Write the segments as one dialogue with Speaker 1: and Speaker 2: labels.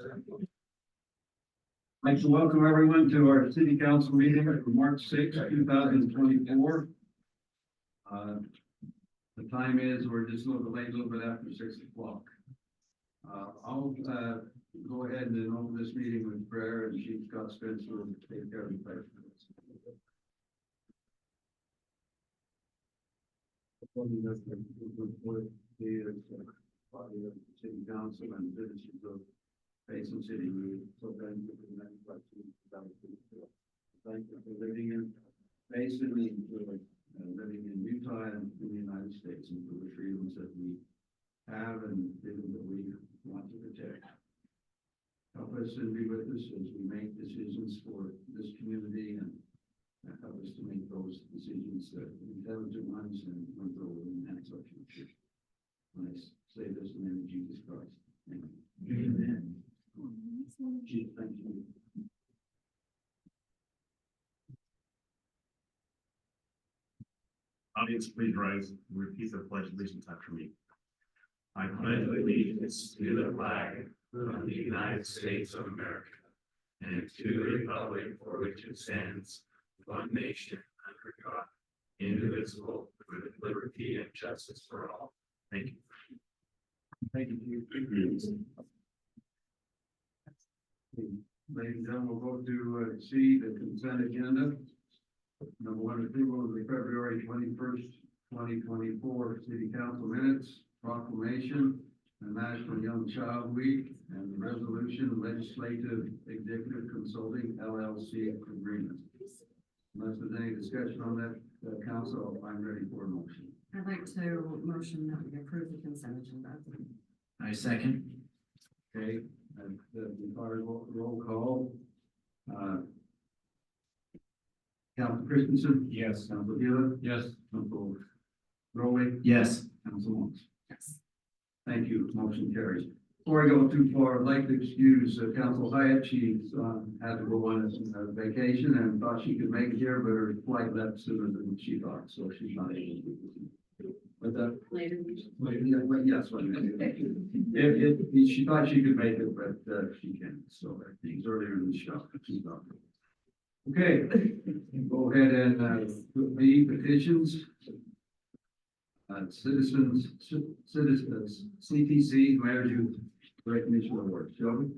Speaker 1: I'd like to welcome everyone to our city council meeting for March 6, 2024. The time is, we're just a little bit late, a little bit after 6 o'clock. I'll go ahead and open this meeting with prayer, and Chief Scott Spencer will take care of the prayer. Body of the city council and citizens of Payson City, we so thank you for the next question. Thank you for living in Payson and for living in Utah and in the United States, and for the freedoms that we have and freedom that we want to protect. Help us and be with us as we make decisions for this community, and help us to make those decisions that intelligent ones and ones that will enhance our future. I say this in the name of Jesus Christ. Amen. Amen. Jesus, thank you.
Speaker 2: Audience, please rise and repeat the pledge of allegiance after me. I pledge allegiance to the flag of the United States of America and to the republic for which it stands, one nation under God, indivisible, with liberty and justice for all. Thank you.
Speaker 1: Thank you. Ladies and gentlemen, we'll go to C, the consent agenda. Number one, approval of the February 21st, 2024 City Council minutes, proclamation, the National Young Child Week, and the resolution legislative executive consulting LLC agreement. Unless there's any discussion on that, council, I'm ready for a motion.
Speaker 3: I'd like to motion that we approve the consent agenda.
Speaker 4: I second.
Speaker 1: Okay, and the required roll call. Council Christensen? Yes. Council Gila? Yes. Council Rowley?
Speaker 4: Yes.
Speaker 1: Council Mons?
Speaker 3: Yes.
Speaker 1: Thank you. Motion carries. Before I go too far, I'd like to excuse Council Hyatt. She's had to go on a vacation and thought she could make it here, but her flight left sooner than she thought, so she's not able to. But
Speaker 3: Later.
Speaker 1: yes, she thought she could make it, but she can't. So things earlier in the show. She's not. Okay, go ahead and put the petitions. Citizens, CTC, Mayor's Youth Recognition Award. Shelby?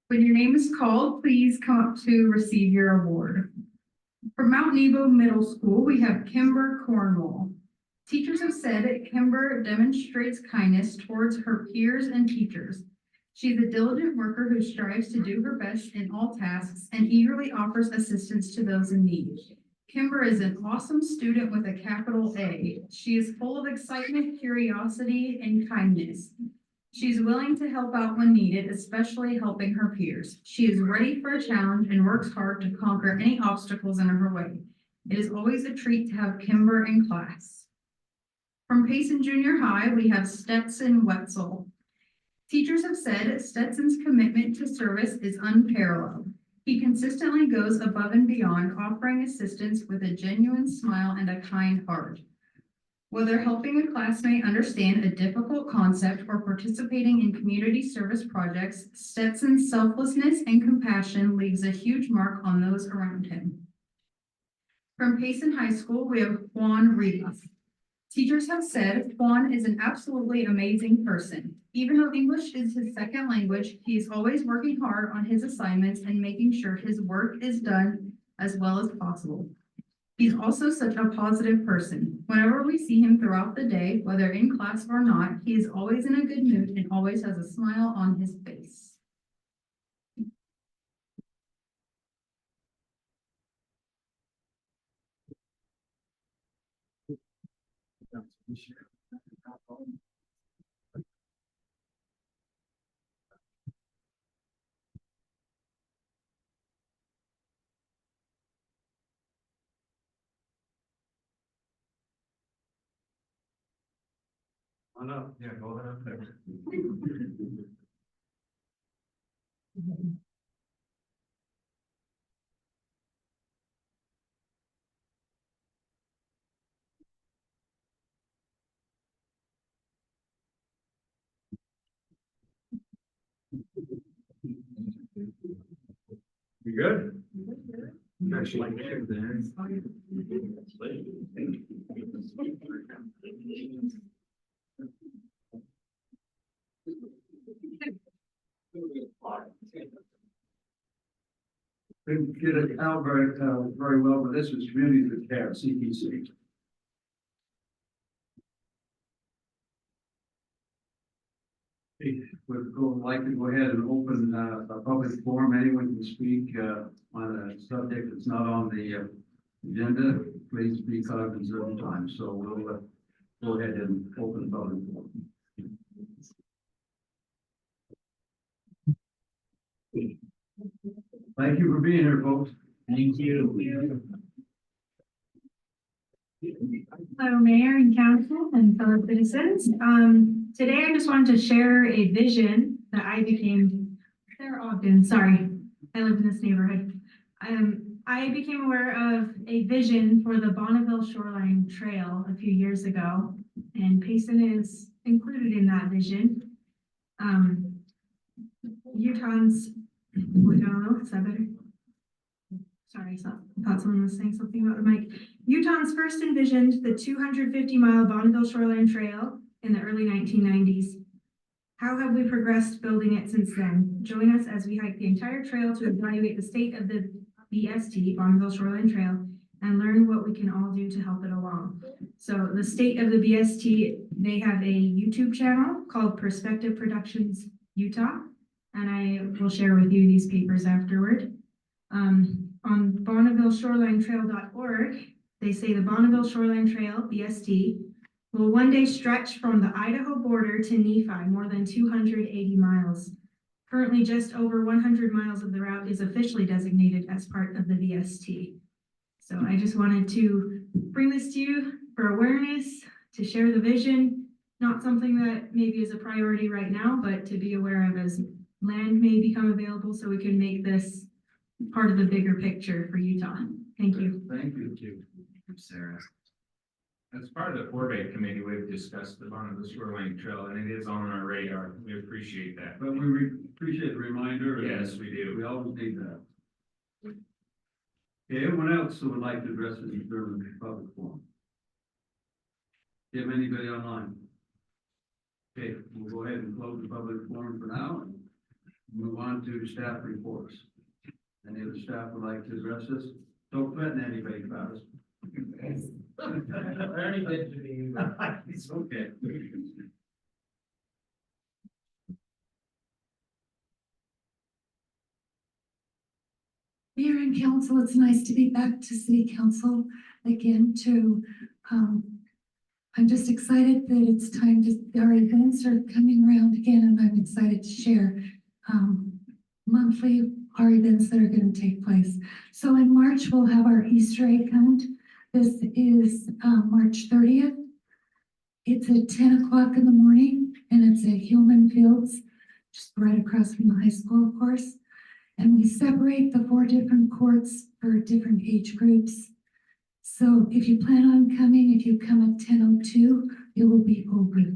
Speaker 5: When your name is called, please come up to receive your award. From Mount Nebo Middle School, we have Kimber Cornwall. Teachers have said Kimber demonstrates kindness towards her peers and teachers. She is a diligent worker who strives to do her best in all tasks and eagerly offers assistance to those in need. Kimber is an awesome student with a capital A. She is full of excitement, curiosity, and kindness. She's willing to help out when needed, especially helping her peers. She is ready for a challenge and works hard to conquer any obstacles in her way. It is always a treat to have Kimber in class. From Payson Junior High, we have Stetson Wetzel. Teachers have said Stetson's commitment to service is unparalleled. He consistently goes above and beyond, offering assistance with a genuine smile and a kind heart. Whether helping a classmate understand a difficult concept or participating in community service projects, Stetson's selflessness and compassion leaves a huge mark on those around him. From Payson High School, we have Juan Rivas. Teachers have said Juan is an absolutely amazing person. Even though English is his second language, he is always working hard on his assignments and making sure his work is done as well as possible. He's also such a positive person. Whenever we see him throughout the day, whether in class or not, he is always in a good mood and always has a smile on his face.
Speaker 1: Oh, no. Yeah, go ahead up there. You good? Didn't get it out very well, but this is community with care, CPC. Would like to go ahead and open a public forum. Anyone can speak on a subject that's not on the agenda. Please be cognizant of the time. So we'll go ahead and open the public forum. Thank you for being here, folks.
Speaker 2: Thank you.
Speaker 5: Hello, Mayor and Council and fellow citizens. Today I just wanted to share a vision that I became, Sarah Ogden, sorry, I live in this neighborhood. I became aware of a vision for the Bonneville Shoreline Trail a few years ago, and Payson is included in that vision. Utahns, wait, I don't know, is that better? Sorry, I thought someone was saying something about the mic. Utahns first envisioned the 250-mile Bonneville Shoreline Trail in the early 1990s. How have we progressed building it since then? Join us as we hike the entire trail to evaluate the state of the BST, Bonneville Shoreline Trail, and learn what we can all do to help it along. So the state of the BST, they have a YouTube channel called Perspective Productions Utah, and I will share with you these papers afterward. On BonnevilleShorelineTrail.org, they say the Bonneville Shoreline Trail, BST, will one day stretch from the Idaho border to Nephi, more than 280 miles. Currently, just over 100 miles of the route is officially designated as part of the BST. So I just wanted to bring this to you for awareness, to share the vision, not something that maybe is a priority right now, but to be aware of as land may become available so we can make this part of the bigger picture for Utah. Thank you.
Speaker 1: Thank you.
Speaker 4: Sarah.
Speaker 2: As part of the Forbay Committee, we've discussed the Bonneville Shoreline Trail, and it is on our radar. We appreciate that.
Speaker 1: But we appreciate the reminder.
Speaker 2: Yes, we do.
Speaker 1: We always need that. Okay, anyone else who would like to address this in terms of public forum? Do you have anybody online? Okay, we'll go ahead and close the public forum for now and move on to staff reports. Any of the staff would like to address this? Don't threaten anybody about us.
Speaker 2: I already did to me.
Speaker 1: It's okay.
Speaker 6: Mayor and council, it's nice to be back to city council again I'm just excited that it's time to, our events are coming around again, and I'm excited to share monthly our events that are going to take place. So in March, we'll have our Easter egg hunt. This is March 30th. It's at 10 o'clock in the morning, and it's at Hillman Fields, just right across from the high school, of course. And we separate the 4 different courts for different age groups. So if you plan on coming, if you come at 10:02, it will be over.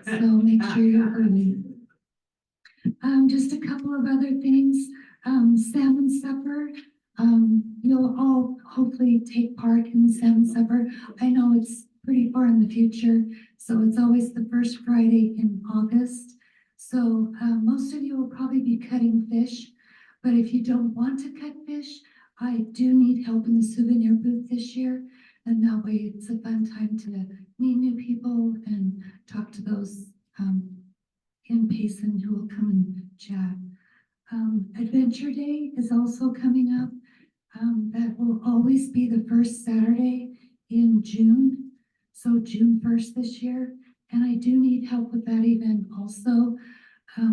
Speaker 6: So make sure you're early. Just a couple of other things. Salmon supper. You'll all hopefully take part in the salmon supper. I know it's pretty far in the future, so it's always the first Friday in August. So most of you will probably be cutting fish, but if you don't want to cut fish, I do need help in the souvenir booth this year, and that way it's a fun time to meet new people and talk to those in Payson who will come and chat. Adventure Day is also coming up. That will always be the first Saturday in June, so June 1st this year, and I do need help with that event also.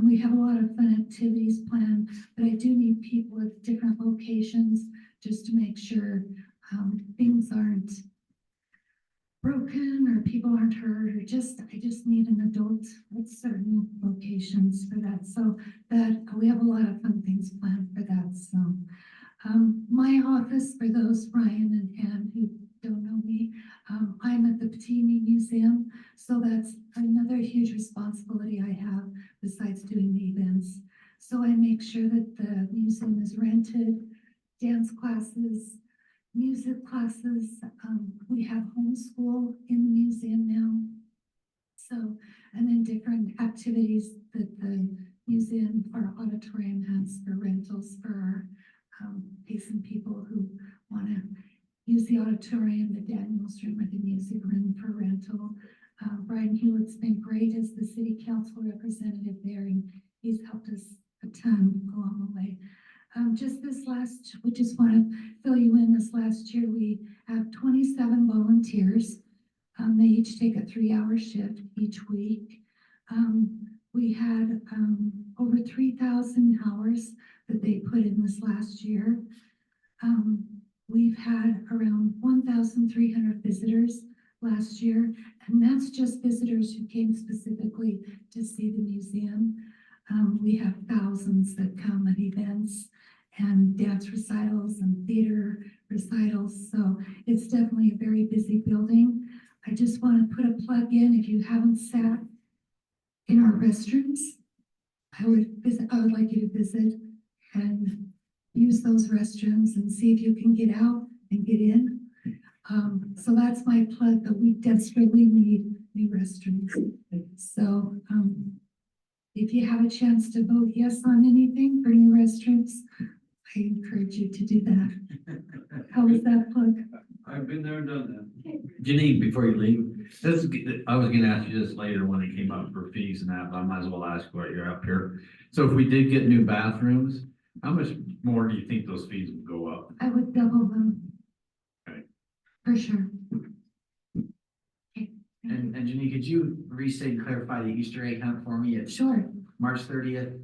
Speaker 6: We have a lot of fun activities planned, but I do need people at different locations just to make sure things aren't broken or people aren't hurt, or I just need an adult at certain locations for that. So that we have a lot of fun things planned for that. So my office, for those Ryan and Ann who don't know me, I'm at the Patini Museum, so that's another huge responsibility I have besides doing the events. museum is rented, dance classes, music classes. We have homeschool in the museum now. So, and then different activities that the museum or auditorium has for rentals for our Payson people who want to use the auditorium, the Daniels room, or the music room for rental. Brian Hewlett's been great as the city council representative there, and he's helped us a ton along the way. We just want to fill you in. This last year, we have 27 volunteers. They each take a 3-hour shift each week. We had over 3,000 hours that they put in this last year. We've had around 1,300 visitors last year, and that's just visitors who came specifically to see the museum. We have thousands that come at events and dance recitals and theater recitals, so it's definitely a very busy building. I just want to put a plug in. If you haven't sat in our restrooms, I would like you to visit and use those restrooms and see if you can get out and get in. So that's my plug, that we desperately need new restrooms. So if you have a chance to vote yes on anything for new restrooms, I encourage you to do that. How was that plug?
Speaker 1: I've been there and done that.
Speaker 4: Janine, before you leave, I was gonna ask you this later when it came up for fees and that, but I might as well ask while you're up here. So if we did get new bathrooms, how much more do you think those fees would go up?
Speaker 6: I would double them.
Speaker 4: Okay.
Speaker 6: For sure. Okay.
Speaker 4: And Janine, could you restate and clarify the Easter egg hunt for me? It's
Speaker 6: Sure,
Speaker 4: March 30th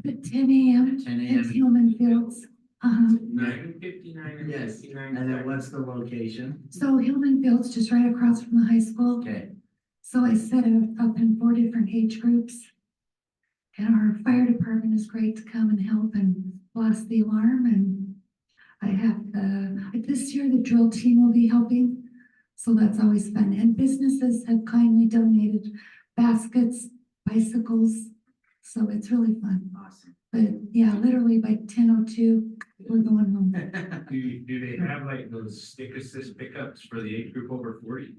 Speaker 6: at 10 a.m.
Speaker 4: at 10
Speaker 6: at
Speaker 4: a.m.
Speaker 6: Hillman Fields.
Speaker 2: 9:59 and
Speaker 4: Yes,
Speaker 2: 59
Speaker 4: and then
Speaker 2: seconds.
Speaker 4: what's the location?
Speaker 6: So Hillman Fields, just right across from the high school.
Speaker 4: Okay,
Speaker 6: So I set it up in 4 different age groups. And our fire department is great to come and help and blast the alarm. And I have this year, the drill team will be helping. So that's always fun. And businesses have kindly donated baskets, bicycles. So it's really fun.
Speaker 4: awesome.
Speaker 6: But yeah, literally by 10:02, we're going home.
Speaker 2: Do they have like those stick assist pickups for the age group over 40?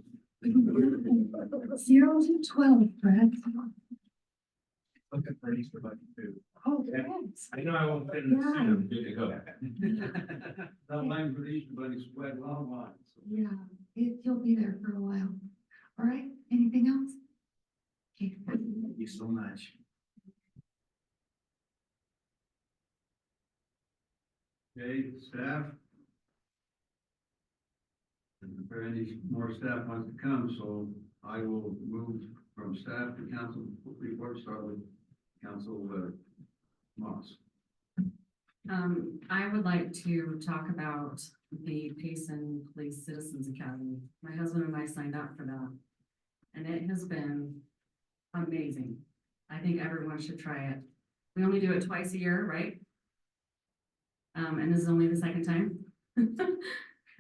Speaker 6: 0 to 12, Brad.
Speaker 2: Look at for Easter bunny too.
Speaker 6: Oh,
Speaker 2: Yeah.
Speaker 6: thanks.
Speaker 2: I know I won't fit in the suit, I'm good to go.
Speaker 1: That line for the Easter bunny's quite a long line. So
Speaker 6: Yeah, you'll be there for a while. All right, anything else? Okay.
Speaker 4: Thank you so much.
Speaker 1: Okay, staff. And if there any more staff wants to come, so I will move from staff to council report, start with Council Moss.
Speaker 3: I would like to talk about the Payson Police Citizens Academy. My husband and I signed up for that, and it has been amazing. I think everyone should try it. We only do it twice a year, right? And this is only the second time.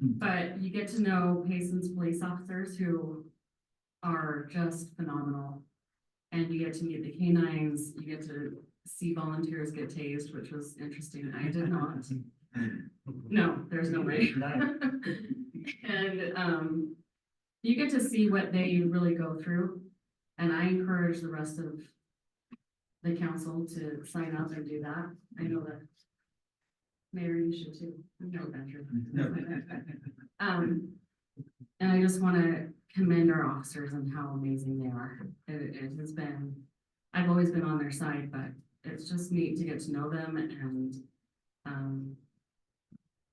Speaker 3: But you get to know Payson's police officers who are just phenomenal. And you get to meet the canines, you get to see volunteers get tased, which was interesting. I did not. No, there's no way. And you get to see what they really go through. And I encourage the rest of the council to sign up and do that. I know that Mayor, you should too. No venture. And I just want to commend our officers and how amazing they are. It has been, I've always been on their side, but it's just neat to get to know them and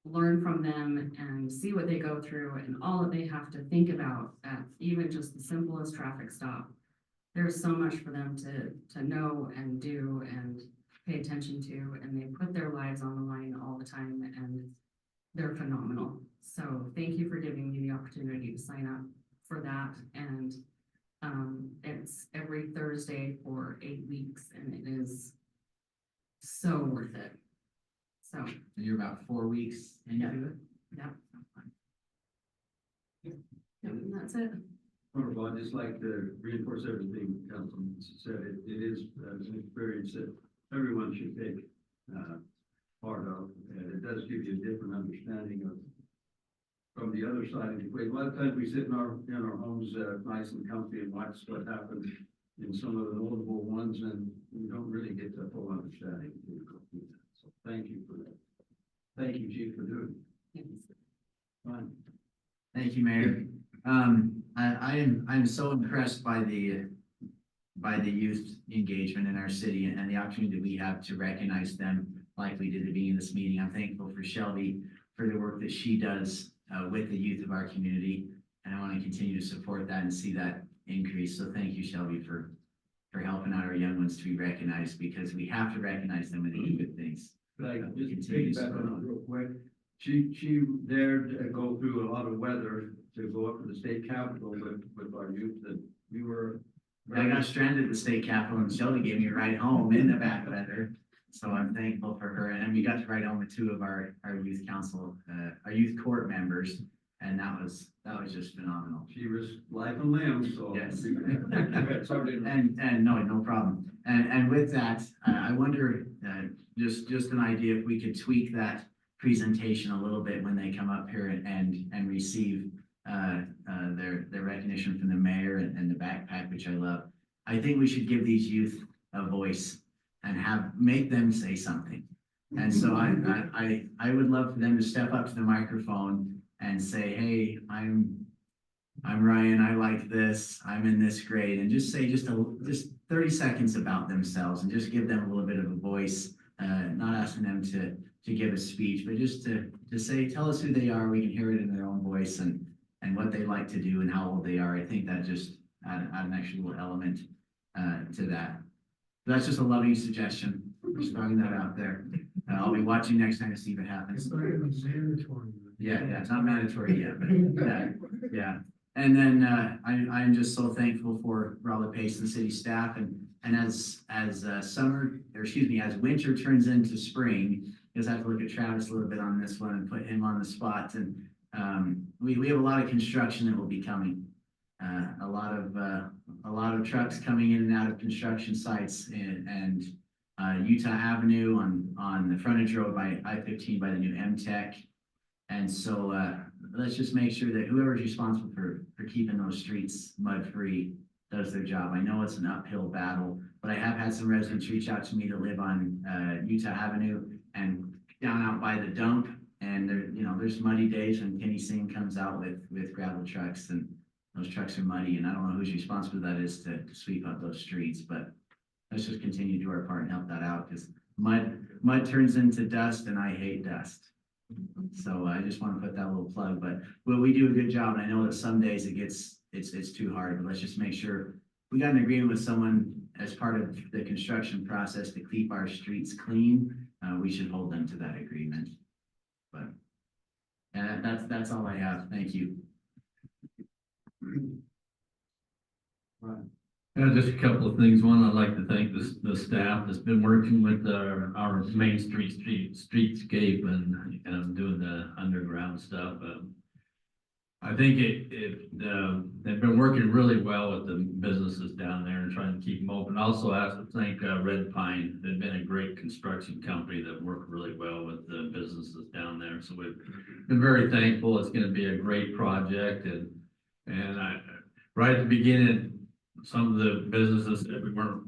Speaker 3: learn from them and see what they go through and all that they have to think about at even just the simplest traffic stop. There's so much for them to know and do and pay attention to, and they put their lives on the line all the time, and they're phenomenal. So thank you for giving me the opportunity to sign up for that. And it's every Thursday for 8 weeks, and it is so worth it. So
Speaker 4: And you're about 4 weeks into it?
Speaker 3: yeah. And that's it.
Speaker 1: Wonderful. I'd just like to reinforce everything Councilman said. It is an experience that everyone should take. part of, and it does give you a different understanding of from the other side of the equation. A lot of times we sit in our homes, nice and comfy and watch what happens in some of the notable ones, and we don't really get the full understanding. So thank you for that. Thank you, Chief, for doing it. Fine.
Speaker 7: Thank you, Mayor. I'm so impressed by the youth engagement in our city and the opportunity that we have to recognize them like we did at the beginning of this meeting. I'm thankful for Shelby for the work that she does with the youth of our community. And I want to continue to support that and see that increase. So thank you, Shelby, for helping out our young ones to be recognized, because we have to recognize them when they do good things.
Speaker 1: Like, just
Speaker 7: Continue to
Speaker 1: piggyback on
Speaker 7: support
Speaker 1: it real quick. She dared go through a lot of weather to go up to the state capitol with our youth, that we were.
Speaker 7: I got stranded at the state capitol and Shelby gave me a ride home in the bad weather. So I'm thankful for her. And we got to ride home with two of our youth council, our youth court members. And that was just phenomenal.
Speaker 1: She risked life and limb, so.
Speaker 7: Yes.
Speaker 1: Sorry.
Speaker 7: And no problem. And with that, I wonder, just an idea if we could tweak that presentation a little bit when they come up here and receive their recognition from the mayor and the backpack, which I love. I think we should give these youth a voice and make them say something. And so I would love for them to step up to the microphone and say, hey, I'm Ryan, I like this, I'm in this grade, and just say just 30 seconds about themselves and just give them a little bit of a voice, not asking them to give a speech, but just to say, tell us who they are, we can hear it in their own voice and what they like to do and how old they are. I think that just add an extra little element to that. So that's just a loving suggestion. Just throwing that out there. I'll be watching next time to see if it happens. Yeah, it's not mandatory yet, but yeah. And then I'm just so thankful for all the Payson city staff, and as winter turns into spring, because I have to look at Travis a little bit on this one and put him on the spot. And we have a lot of construction that will be coming. A lot of trucks coming in and out of construction sites, and Utah Avenue on the frontage road by I-15 by the new M-Tech. And so let's just make sure that whoever's responsible for keeping those streets mud-free does their job. I know it's an uphill battle, but I have had some residents reach out to me that live on Utah Avenue and down out by the dump. And there's muddy days when Kenny Singh comes out with gravel trucks, and those trucks are muddy, and I don't know whose responsibility that is to sweep up those streets, but let's just continue to do our part and help that out, because mud turns into dust, and I hate dust. So I just want to put that little plug, but we do a good job, and I know that some days it's too hard, but let's just make sure we got an agreement with someone as part of the construction process to keep our streets clean. We should hold them to that agreement. But that's all I have. Thank you.
Speaker 1: Right.
Speaker 4: Just a couple of things. One, I'd like to thank the staff that's been working with our main streetscape and doing the underground stuff. I think they've been working really well with the businesses down there and trying to keep them open. Also, I have to thank Red Pine. They've been a great construction company that worked really well with the businesses down there. So we've been very thankful. It's going to be a great project, and right at the beginning, some of the businesses that we weren't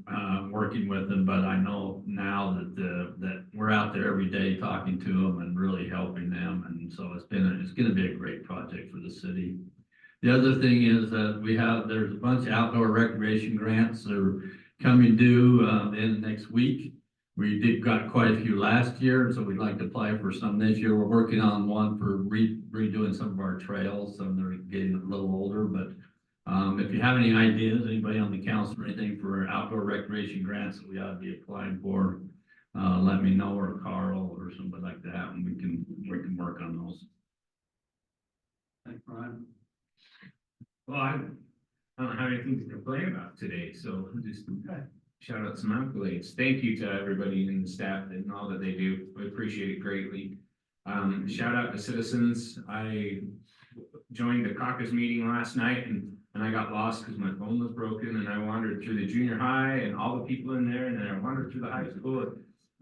Speaker 4: working with them, but I know now that we're out there every day talking to them and really helping them, and so it's going to be a great project for the city. The other thing is that there's a bunch of outdoor recreation grants that are coming due in the next week. We got quite a few last year, so we'd like to apply for some this year. We're working on one for redoing some of our trails. Some they're getting a little older, but if you have any ideas, anybody on the council or anything for outdoor recreation grants that we ought to be applying for, let me know, or Carl or somebody like that, and we can work on those.
Speaker 1: Thanks, Brian.
Speaker 2: Well, I don't have anything to complain about today, so just shout out some accolades. Thank you to everybody in the staff and all that they do. We appreciate it greatly. Shout out to citizens. I joined the caucus meeting last night and I got lost because my phone was broken, and I wandered through the junior high and all the people in there, and then I wandered through the high school.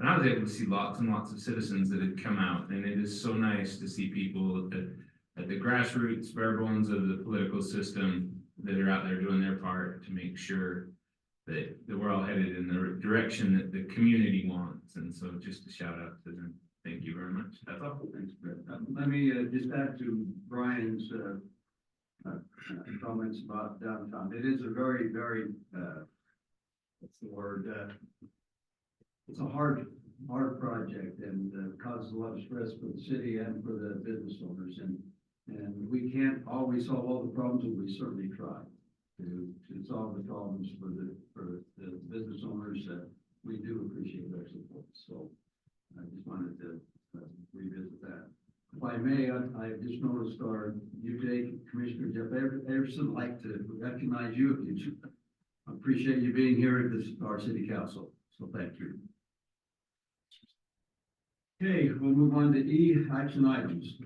Speaker 2: And I was able to see lots and lots of citizens that had come out, and it is so nice to see people at the grassroots, bare bones of the political system that are out there doing their part to make sure that we're all headed in the direction that the community wants. And so just a shout out to them. Thank you very much. That's all.
Speaker 1: Thanks, Brett. Let me just add to Brian's comments about downtown. It is a very, very, what's the word? It's a hard project and causes a lot of stress for the city and for the business owners. And we can't always solve all the problems, but we certainly try to solve the problems for the business owners. We do appreciate their support. So I just wanted to revisit that. If I may, I just noticed our UJ Commissioner Jeff Everson like to recognize you. I appreciate you being here at our city council. So thank you. Okay, we'll move on to E, action items.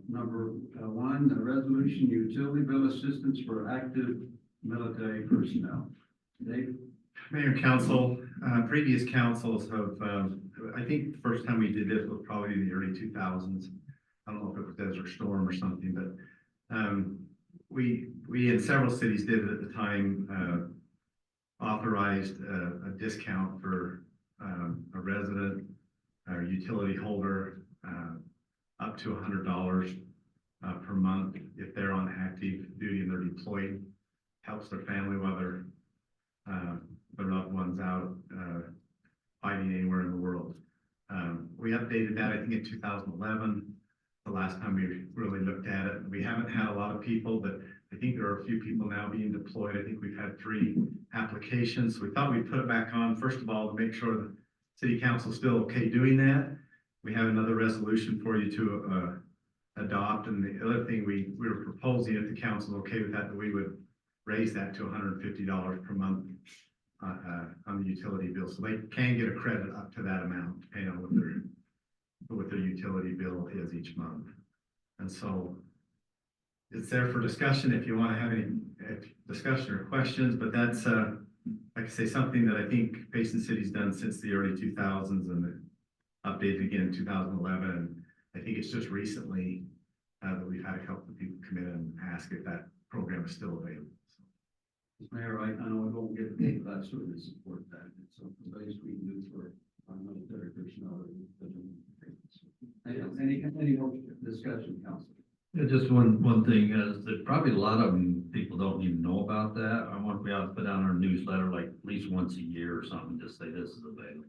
Speaker 1: Number one, the resolution utility bill assistance for active military personnel. Dave?
Speaker 4: Mayor and council, previous councils have, I think the first time we did this was probably in the early 2000s. I don't know if it was Desert Storm or something, but we in several cities did it at the time, authorized a discount for a resident or utility holder up to $100 per month if they're on active duty and they're deployed. Helps their family while their loved ones out fighting anywhere in the world. We updated that, I think, in 2011, the last time we really looked at it. We haven't had a lot of people, but I think there are a few people now being deployed. I think we've had 3 applications. We thought we'd put it back on, first of all, to make sure the city council is still okay doing that. We have another resolution for you to adopt. And the other thing we were proposing, if the council is okay with that we would raise that to $150 per month on the utility bill. So they can get a credit up to that amount, depending on what their utility bill is each month. And so it's there for discussion if you want to have any discussion or questions, but that's, like I say, something that I think Payson City's done since the early 2000s and updated again in 2011. And I think it's just recently that we've had a couple of people come in and ask if that program is still available.
Speaker 1: Mayor, I know I don't get paid, but I certainly support that. It's something the least we can do for our military personnel. Any more discussion, council?
Speaker 4: Yeah, just one thing is that probably a lot of people don't even know about that. I want to be able to put out our newsletter like at least once a year or something, just say this is available.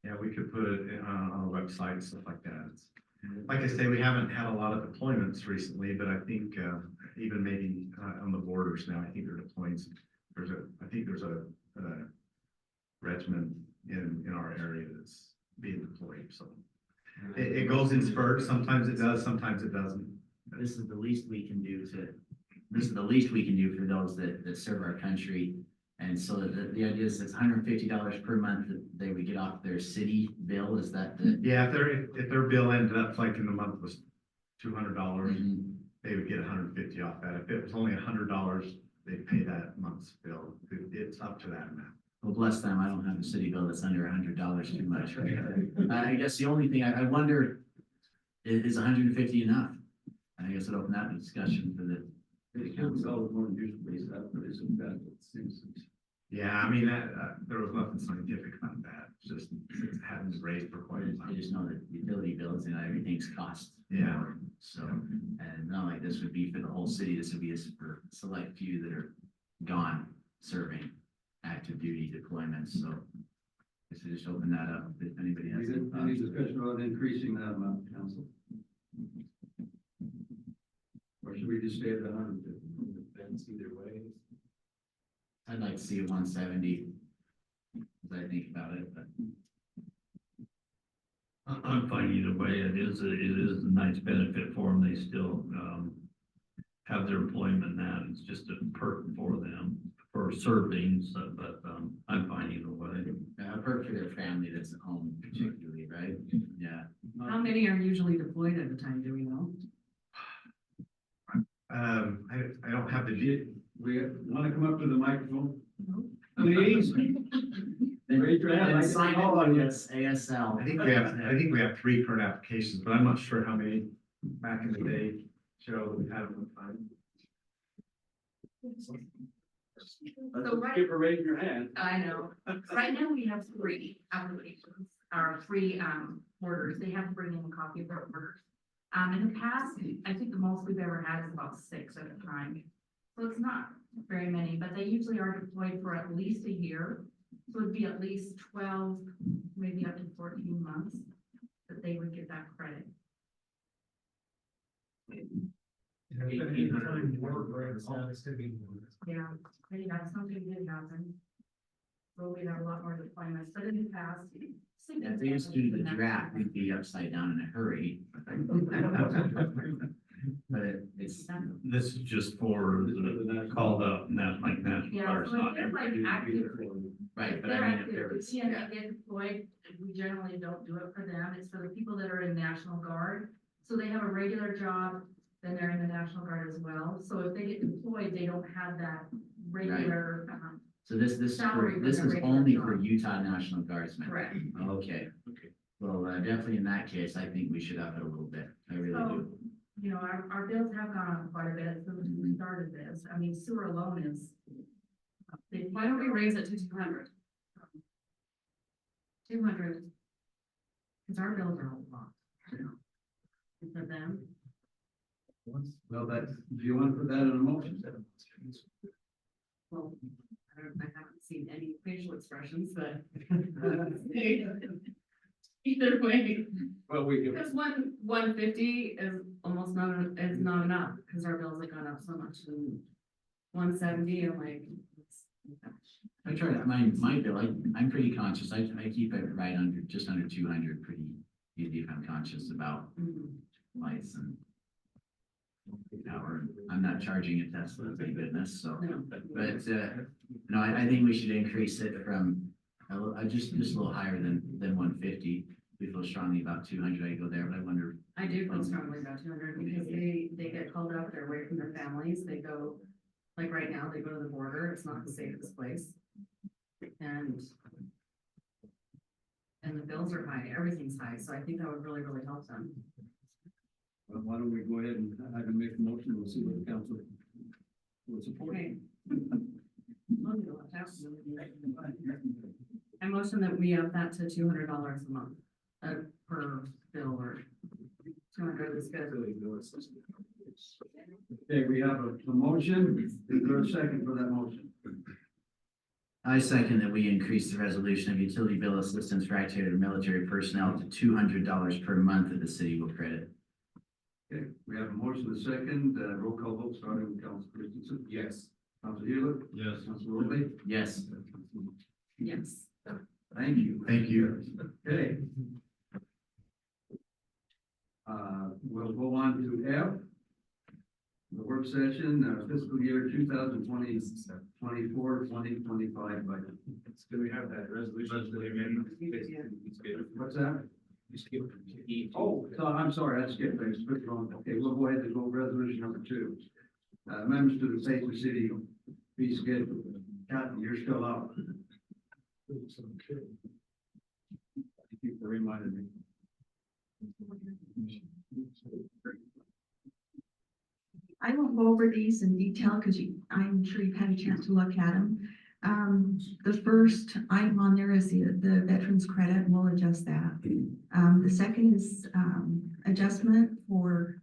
Speaker 4: Yeah, we could put it on our website and stuff like that. Like I say, we haven't had a lot of deployments recently, but I think even maybe on the borders now, I think they're deploying. I think there's a regiment in our area that's being deployed. So it goes in spurts. Sometimes it does, sometimes it doesn't.
Speaker 7: This is the least we can do for those that serve our country. And so the idea is it's $150 per month that they would get off their city bill. Is that the?
Speaker 4: Yeah, if their bill ended up like in the month was $200, they would get 150 off that. If it was only $100, they'd pay that month's bill. It's up to that amount.
Speaker 7: Well, bless them. I don't have a city bill that's under $100 too much. I guess the only thing I wonder is 150 enough? I guess it'll open that discussion for the council.
Speaker 4: Yeah, I mean, there was nothing scientific about that. It's just it hadn't been raised for quite a
Speaker 7: I
Speaker 4: while.
Speaker 7: just know that utility bills and everything's cost.
Speaker 4: Yeah.
Speaker 7: more. So, and not like this would be for the whole city. This would be for select few that are gone serving active duty deployments. So I guess I just open that up if anybody has.
Speaker 1: Any discussion about increasing that amount, council? Or should we just stay at the 150?
Speaker 2: Depends either way.
Speaker 7: I'd like to see it 170 as I think about it, but
Speaker 4: I'm fine either way. It is a nice benefit for them. They still have their employment now. It's just a perk for them for serving. So, but I'm fine either way.
Speaker 7: a perk for their family that's at home particularly, right? Yeah.
Speaker 3: How many are usually deployed at a time, do we know?
Speaker 4: I don't have the
Speaker 1: We want to come up to the microphone, please.
Speaker 7: Then
Speaker 1: raise your hand.
Speaker 7: And
Speaker 1: I
Speaker 7: sign
Speaker 1: can call on you.
Speaker 7: it, ASL.
Speaker 4: I think we have 3 current applications, but I'm not sure how many back in the day, Cheryl, that we had them time.
Speaker 1: Give her raise your hand.
Speaker 3: I know. Right now, we have 3 applications, or 3 orders. They have to bring in a copy of their orders. In the past, I think the most we've ever had is about 6 at a time. So it's not very many, but they usually are deployed for at least a year. So it'd be at least 12, maybe up to 14 months that they would get that credit. Yeah, maybe that's something that did happen. Well, we have a lot more deployments, but in the past.
Speaker 7: If they used to do the draft, we'd be upside down in a hurry. But it's,
Speaker 4: This is just for the called up, and that's like national
Speaker 3: Yeah,
Speaker 4: guards,
Speaker 3: so if
Speaker 4: not
Speaker 3: they're like active,
Speaker 7: right, but
Speaker 3: they're
Speaker 7: I mean, if
Speaker 3: active
Speaker 7: there was,
Speaker 3: duty and
Speaker 7: yeah,
Speaker 3: they get deployed, we generally don't do it for them. It's for the people that are in National Guard. So they have a regular job, then they're in the National Guard as well. So if they get deployed, they don't have that regular,
Speaker 7: so this
Speaker 3: Salary for
Speaker 7: this
Speaker 3: the
Speaker 7: is
Speaker 3: regular
Speaker 7: only
Speaker 3: job.
Speaker 7: for Utah National Guardsmen.
Speaker 3: correct.
Speaker 7: Okay. Well, definitely in that case, I think we should up it a little bit. I really
Speaker 3: So,
Speaker 7: do.
Speaker 3: you know, our bills have gone up quite a bit since we started this. I mean, sewer alone is. Why don't we raise it to 200? 200. Because our bills are a lot. For them.
Speaker 1: Well, that's, do you want to put that in a motion?
Speaker 3: Well, I haven't seen any facial expressions, but. Either way,
Speaker 1: Well, we can.
Speaker 3: because 150 is almost not enough, because our bills have gone up so much, and 170, I'm like.
Speaker 7: I try to, my bill, I'm pretty conscious. I keep it right under, just under 200 pretty easy if I'm conscious about lights and power. I'm not charging a Tesla, thank goodness, so.
Speaker 3: No.
Speaker 7: But, no, I think we should increase it from just a little higher than 150. We feel strongly about 200. I go there, but I wonder,
Speaker 3: I do feel strongly about 200 because they get called out, they're away from their families, they go, like right now, they go to the border, it's not the safest place. And the bills are high, everything's high, so I think that would really, really help them.
Speaker 1: Well, why don't we go ahead and I can make a motion, we'll see what the council will support.
Speaker 3: Okay. I motion that we up that to $200 a month, per bill, or 200 is good.
Speaker 1: Okay, we have a motion. Is there a second for that motion?
Speaker 7: I second that we increase the resolution of utility bill assistance for active military personnel to $200 per month that the city will credit.
Speaker 1: Okay, we have a motion, a second, roll call vote starting with Council Christensen. Yes. Council Healer.
Speaker 4: Yes.
Speaker 1: Council Ridley.
Speaker 7: Yes.
Speaker 3: Yes.
Speaker 1: Thank you.
Speaker 4: Thank you.
Speaker 1: Okay. We'll go on to F. The work session, fiscal year 2024, 2025 budget.
Speaker 2: Do we have that resolution?
Speaker 1: What's that? Oh, so I'm sorry, I skipped, I skipped wrong. Okay, we'll go ahead and go resolution number 2. Amendments to the Payson City fee schedule. Kathy, you're still up. Thank you for reminding me.
Speaker 8: I won't go over these in detail because I'm sure you've had a chance to look at them. The first item on there is the veterans credit, and we'll adjust that. The second is adjustment for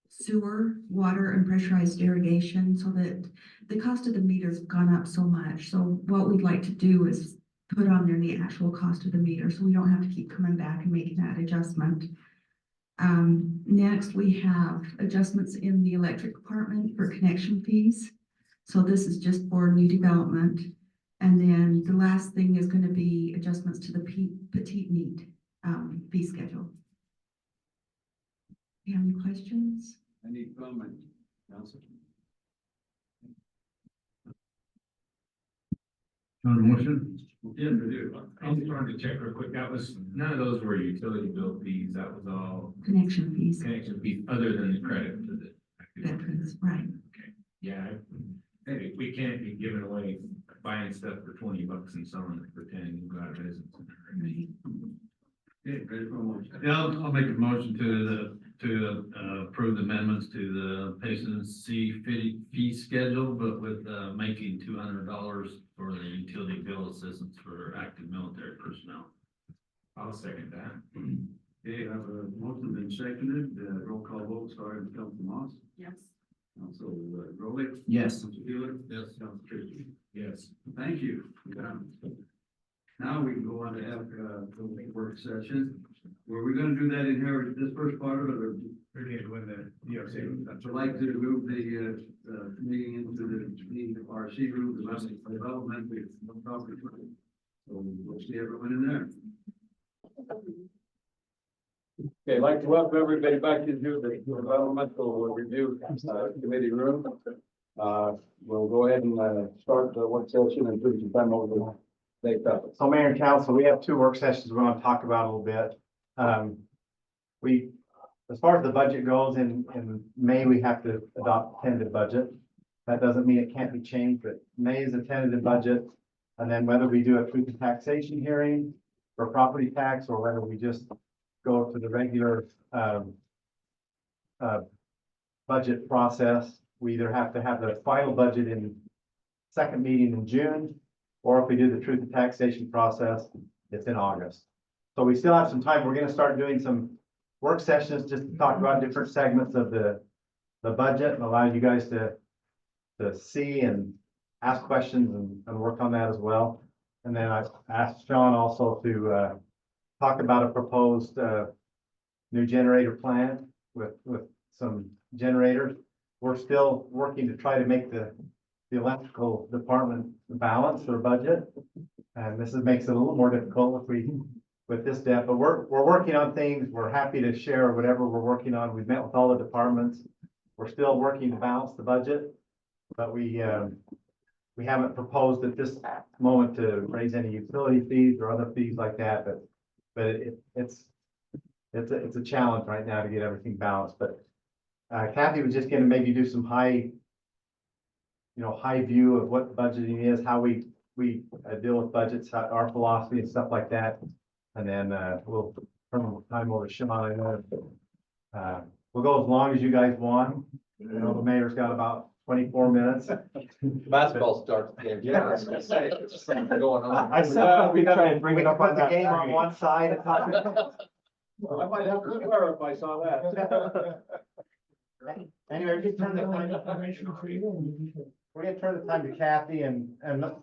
Speaker 8: sewer, water, and pressurized irrigation, so that the cost of the meters have gone up so much. So what we'd like to do is put on there the actual cost of the meter, so we don't have to keep coming back and making that adjustment. Next, we have adjustments in the electric department for connection fees. So this is just for new development. And then the last thing is going to be adjustments to the petite meat fee schedule. Do you have any questions?
Speaker 1: Any comment, Council?
Speaker 4: On the motion?
Speaker 1: Yeah, we do.
Speaker 2: I was trying to check real quick, that was, none of those were utility bill fees, that was all
Speaker 8: Connection fees,
Speaker 2: connection fees, other than the credit for the.
Speaker 8: veterans, right?
Speaker 2: Yeah, we can't be giving away, buying
Speaker 4: buying stuff for $20 and selling it for 10, you go out of business.
Speaker 1: Okay, ready for a motion?
Speaker 4: Yeah, I'll make a motion to approve the amendments to the Payson C fee schedule, but with making $200 for the utility bill assistance for active military personnel.
Speaker 2: I'll second that.
Speaker 1: Okay, I have a motion been seconded, roll call vote, starting with Council Moss,
Speaker 3: Yes.
Speaker 1: Council Rowley.
Speaker 7: Yes.
Speaker 1: Council Healer.
Speaker 4: Yes.
Speaker 1: Council Christian.
Speaker 2: Yes.
Speaker 1: Thank you. Now we can go on to have the work session. Were we gonna do that in here, this first part of it, or? I'd like to move the meeting into the RC room, the West Development, with no property. So we'll see everyone in there. Okay, I'd like to welcome everybody back into the developmental review committee room. We'll go ahead and start the work session and put some time over the day.
Speaker 9: So Mayor and Council, we have two work sessions we want to talk about a little bit. As far as the budget goes, in May, we have to adopt a tentative budget. That doesn't mean it can't be changed, but May is a tentative budget. And then whether we do a truth and taxation hearing for property tax, or whether we just go to the regular budget process, we either have to have the final budget in second meeting in June, or if we do the truth and taxation process, it's in August. So we still have some time. We're gonna start doing some work sessions just to talk about different segments of the budget and allow you guys to see and ask questions and work on that as well. And then I asked Sean also to talk about a proposed new generator plan with some generators. We're still working to try to make the electrical department balance their budget. And this makes it a little more difficult if we, with this debt, but we're working on things. We're happy to share whatever we're working on. We've met with all the departments. We're still working to balance the budget, but we haven't proposed at this moment to raise any utility fees or other fees like that, but it's a challenge right now to get everything balanced. But Kathy was just gonna maybe do some high view of what budgeting is, how we deal with budgets, our philosophy and stuff like that. And then we'll turn the time over to Sean. We'll go as long as you guys want. You know, the mayor's got about 24 minutes.
Speaker 10: Basketball starts. Yeah, I was gonna say, there's something going on.
Speaker 9: I said we try and bring it up on the game on one side and talk.
Speaker 10: I might have to swear if I saw that.
Speaker 9: Anyway, we're gonna turn the time to Kathy, and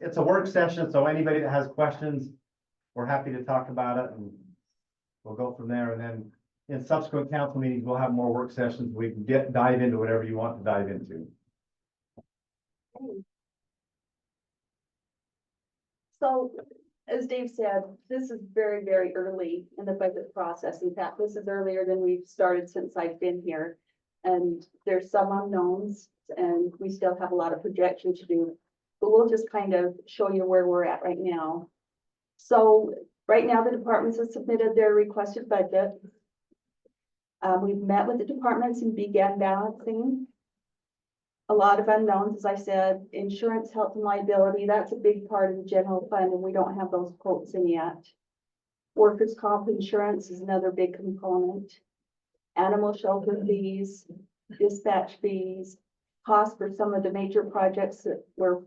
Speaker 9: it's a work session, so anybody that has questions, we're happy to talk about it, and we'll go from there. And then in subsequent council meetings, we'll have more work sessions. We can dive into whatever you want to dive into.
Speaker 11: So, as Dave said, this is very, very early in the budget process. In fact, this is earlier than we've started since I've been here. And there's some unknowns, and we still have a lot of projection to do. But we'll just kind of show you where we're at right now. So right now, the departments have submitted their requested budget. We've met with the departments and began balancing. A lot of unknowns, as I said, insurance, health and liability, that's a big part of the general fund, and we don't have those quotes in yet. Workers' comp insurance is another big component. Animal shelter fees, dispatch fees, costs for some of the major projects that we're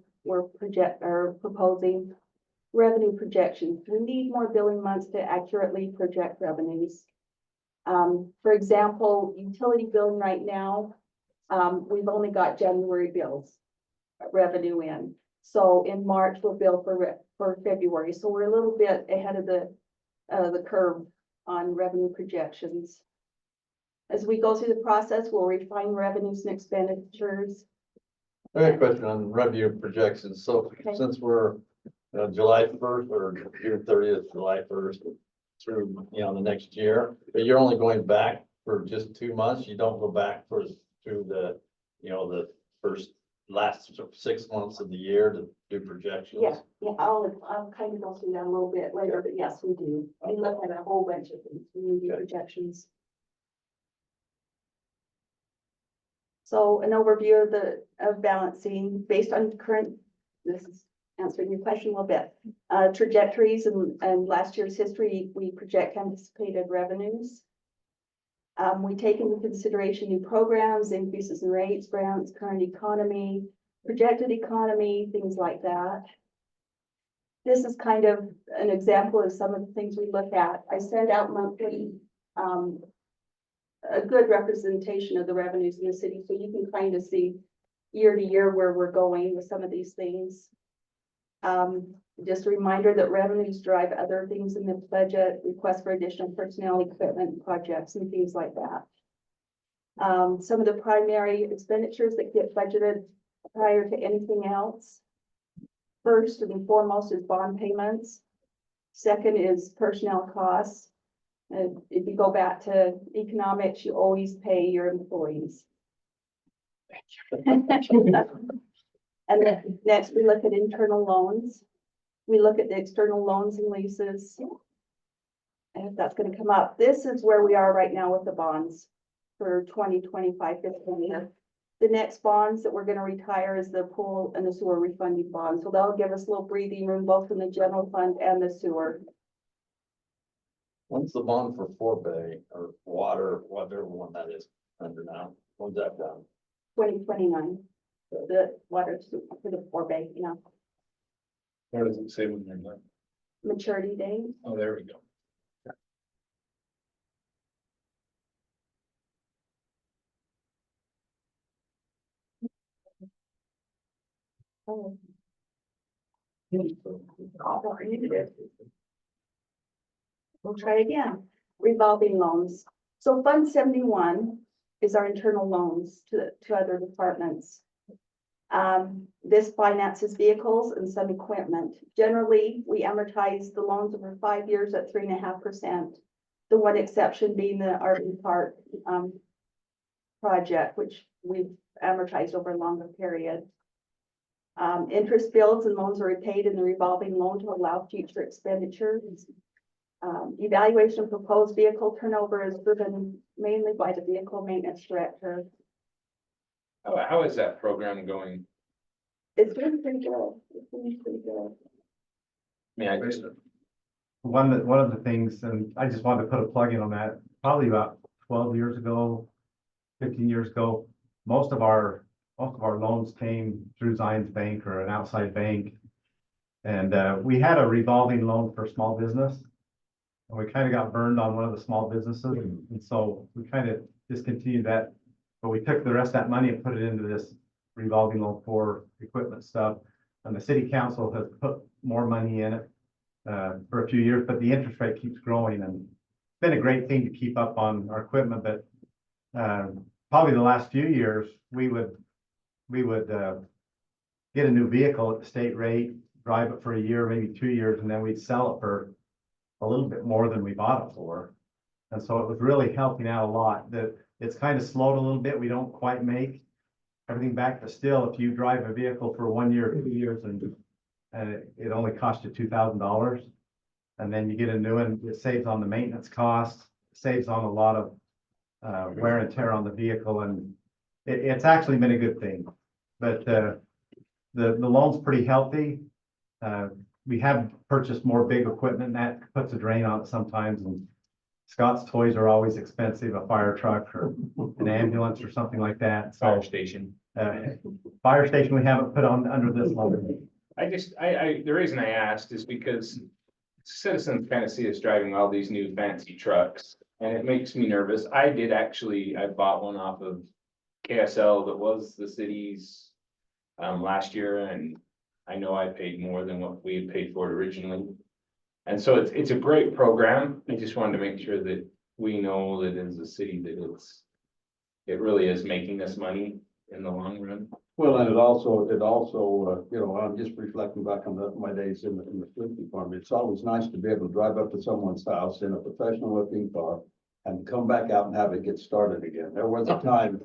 Speaker 11: proposing, revenue projections. We need more billing months to accurately project revenues. For example, utility billing right now, we've only got January bills revenue in. So in March, we'll bill for February. So we're a little bit ahead of the curve on revenue projections. As we go through the process, we'll refine revenues and expenditures.
Speaker 10: I have a question on revenue projections. So
Speaker 11: Okay.
Speaker 10: since we're July 1st or June 30th, July 1st through, the next year, but you're only going back for just 2 months. You don't go back through the, the last 6 months of the year to do projections.
Speaker 11: Yeah, I'll kind of go through that a little bit later, but yes, we do. We look at a whole bunch of things. We do projections. So an overview of balancing based on this is answering your question a little bit. Trajectories and last year's history, we project anticipated revenues. We take into consideration new programs, increases in rates, grants, current economy, projected economy, things like that. This is kind of an example of some of the things we look at. I send out monthly, a good representation of the revenues in the city, so you can kind of see year to year where we're going with some of these things. Just a reminder that revenues drive other things in the budget, requests for additional personnel, equipment, projects, and things like that. Some of the primary expenditures that get budgeted prior to anything else. First and foremost is bond payments. Second is personnel costs. If you go back to economics, you always pay your employees. And then next we look at internal loans. We look at the external loans and leases. And if that's going to come up, this is where we are right now with the bonds for 2025 fiscal year. The next bonds that we're going to retire is the pool and the sewer refunding bonds. So that'll give us a little breathing room, both in the general fund and the sewer.
Speaker 10: When's the bond for Forbay or water, whatever one that is under now? When's that done?
Speaker 11: 2029, the water for the Forbay, you know,
Speaker 2: Where does it say when they're done?
Speaker 11: maturity date.
Speaker 2: Oh, there we go.
Speaker 11: Oh. Oh, I needed it. We'll try again. Revolving loans. So Fund 71 is our internal loans to other departments. This finances vehicles and some equipment. Generally, we amortize the loans over 5 years at 3.5%. The one exception being the RV Park project, which we've amortized over a longer period. Interest bills and loans are repaid in the revolving loan to allow future expenditures. Evaluation of proposed vehicle turnover is driven mainly by the vehicle maintenance director.
Speaker 12: How is that program going?
Speaker 11: It's doing pretty good. It's doing pretty good.
Speaker 12: I mean, I just,
Speaker 9: One of the things, and I just wanted to put a plug in on that, probably about 12 years ago, 15 years ago, most of our loans came through Zions Bank or an outside bank. And we had a revolving loan for small business. And we kind of got burned on one of the small businesses. And so we kind of discontinued that. But we took the rest of that money and put it into this revolving loan for equipment stuff. And the city council has put more money in it for a few years, but the interest rate keeps growing. And it's been a great thing to keep up on our equipment. But probably the last few years, we would get a new vehicle at the state rate, drive it for a year, maybe 2 years, and then we'd sell it for a little bit more than we bought it for. And so it was really helping out a lot. That it's kind of slowed a little bit. We don't quite make everything back, but still, if you drive a vehicle for 1 year, 2 years, and it only costs you $2,000, and then you get a new one, it saves on the maintenance costs, saves on a lot of wear and tear on the vehicle, and it's actually been a good thing. But the loan's pretty healthy. We have purchased more big equipment, and that puts a drain on it sometimes. And Scott's toys are always expensive, a fire truck or an ambulance or something like that.
Speaker 12: fire
Speaker 9: So
Speaker 12: station.
Speaker 9: fire station, we haven't put on under this loan.
Speaker 12: The reason I asked is because citizens kind of see us driving all these new fancy trucks and it makes me nervous. I bought one off of KSL that was the city's last year, and I know I paid more than what we had paid for it originally. And so it's a great program. I just wanted to make sure that we know that as a city that it really is making us money in the long run.
Speaker 1: Well, and it also, I'm just reflecting back on my days in the police department. It's always nice to be able to drive up to someone's house in a professional looking car and come back out and have it get started again. There was a time,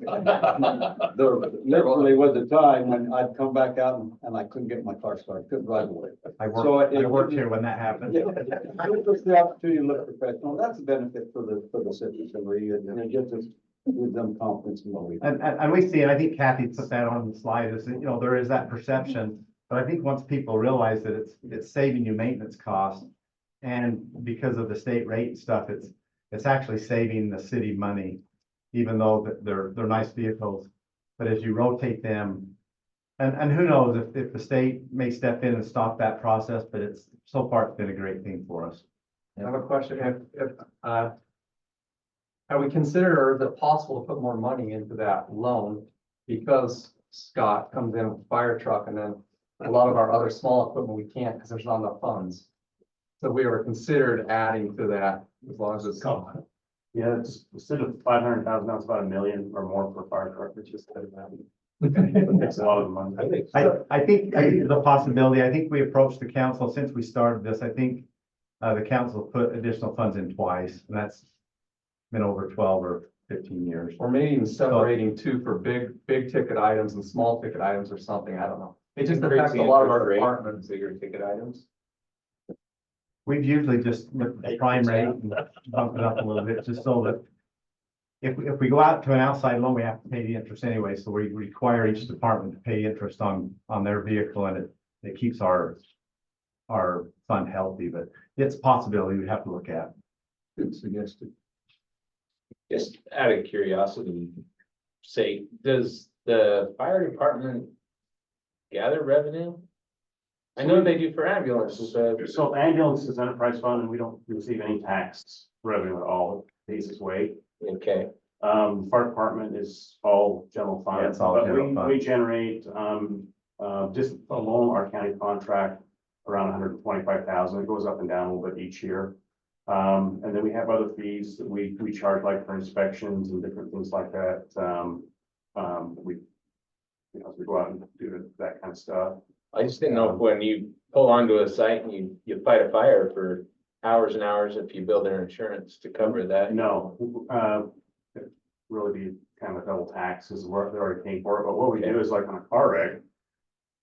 Speaker 1: there literally was a time when I'd come back out and I couldn't get my car started, couldn't drive away.
Speaker 9: I worked here when that happened.
Speaker 1: Yeah, it was the opportunity to look professional. That's a benefit for the citizenry, and it gives us, gives them confidence in what we do.
Speaker 9: And we see, and I think Kathy put that on the slide, is that, there is that perception But I think once people realize that it's saving you maintenance costs, and because of the state rate and stuff, it's actually saving the city money, even though they're nice vehicles. But as you rotate them, and who knows if the state may step in and stop that process, but so far it's been a great thing for us.
Speaker 13: I have a question, have we considered, or is it possible to put more money into that loan? Because Scott comes in with a fire truck, and then a lot of our other small equipment, we can't, because there's not enough funds. So we were considered adding to that, as long as it's.
Speaker 2: Yeah, it's instead of 500,000, now it's about 1 million or more for fire truck, which is kind of that. It's a lot of money.
Speaker 9: I think there's a possibility. I think we approached the council since we started this. I think the council put additional funds in twice, and that's been over 12 or 15 years.
Speaker 13: Or maybe even separating two for big ticket items and small ticket items or something, I don't know. It just affects a lot of our departments.
Speaker 12: Bigger ticket items.
Speaker 9: We've usually just looked at the prime rate and bumped it up a little bit, just so that if we go out to an outside loan, we have to pay the interest anyway, so we require each department to pay interest on their vehicle, and it keeps our fund healthy, but it's a possibility we have to look at.
Speaker 12: Good suggestion. Just out of curiosity, say, does the fire department gather revenue? I know they do for ambulances, but
Speaker 2: So ambulance is enterprise fund and we don't receive any tax revenue at all. It pays its way.
Speaker 12: okay,
Speaker 2: Fire department is all general fund.
Speaker 9: Yeah, it's all
Speaker 2: but
Speaker 9: general fund.
Speaker 2: We generate, just alone our county contract around 125,000. It goes up and down a little bit each year. And then we have other fees that we charge, like for inspections and different things like that. As we go out and do that kind of stuff.
Speaker 12: I just didn't know if when you pull onto a site and you fight a fire for hours and hours, if you build their insurance to cover that.
Speaker 2: No, it'd really be kind of a double tax, because they're already paying for it, but what we do is like on a car wreck.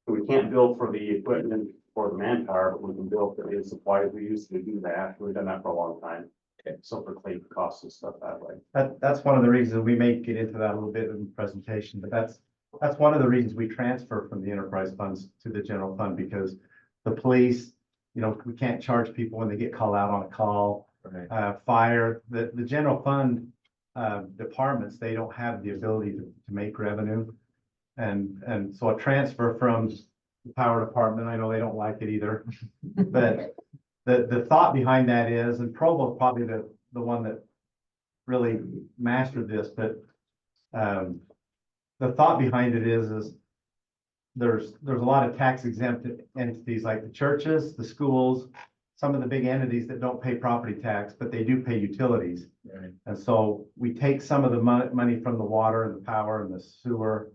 Speaker 2: We can't bill for the equipment or the manpower, but we can bill for the supplies we use to do that. We've done that for a long time.
Speaker 12: Okay.
Speaker 2: So for claim costs and stuff that way.
Speaker 9: That's one of the reasons we may get into that a little bit in the presentation, but that's one of the reasons we transfer from the enterprise funds to the general fund, because the police, we can't charge people when they get called out on a call.
Speaker 12: Right.
Speaker 9: Fire, the general fund departments, they don't have the ability to make revenue. And so a transfer from the power department, I know they don't like it either, but the thought behind that is, and Provo's probably the one that really mastered this, but the thought behind it is there's a lot of tax exempt entities like the churches, the schools, some of the big entities that don't pay property tax, but they do pay utilities.
Speaker 12: Right.
Speaker 9: And so we take some of the money from the water and the power and the sewer,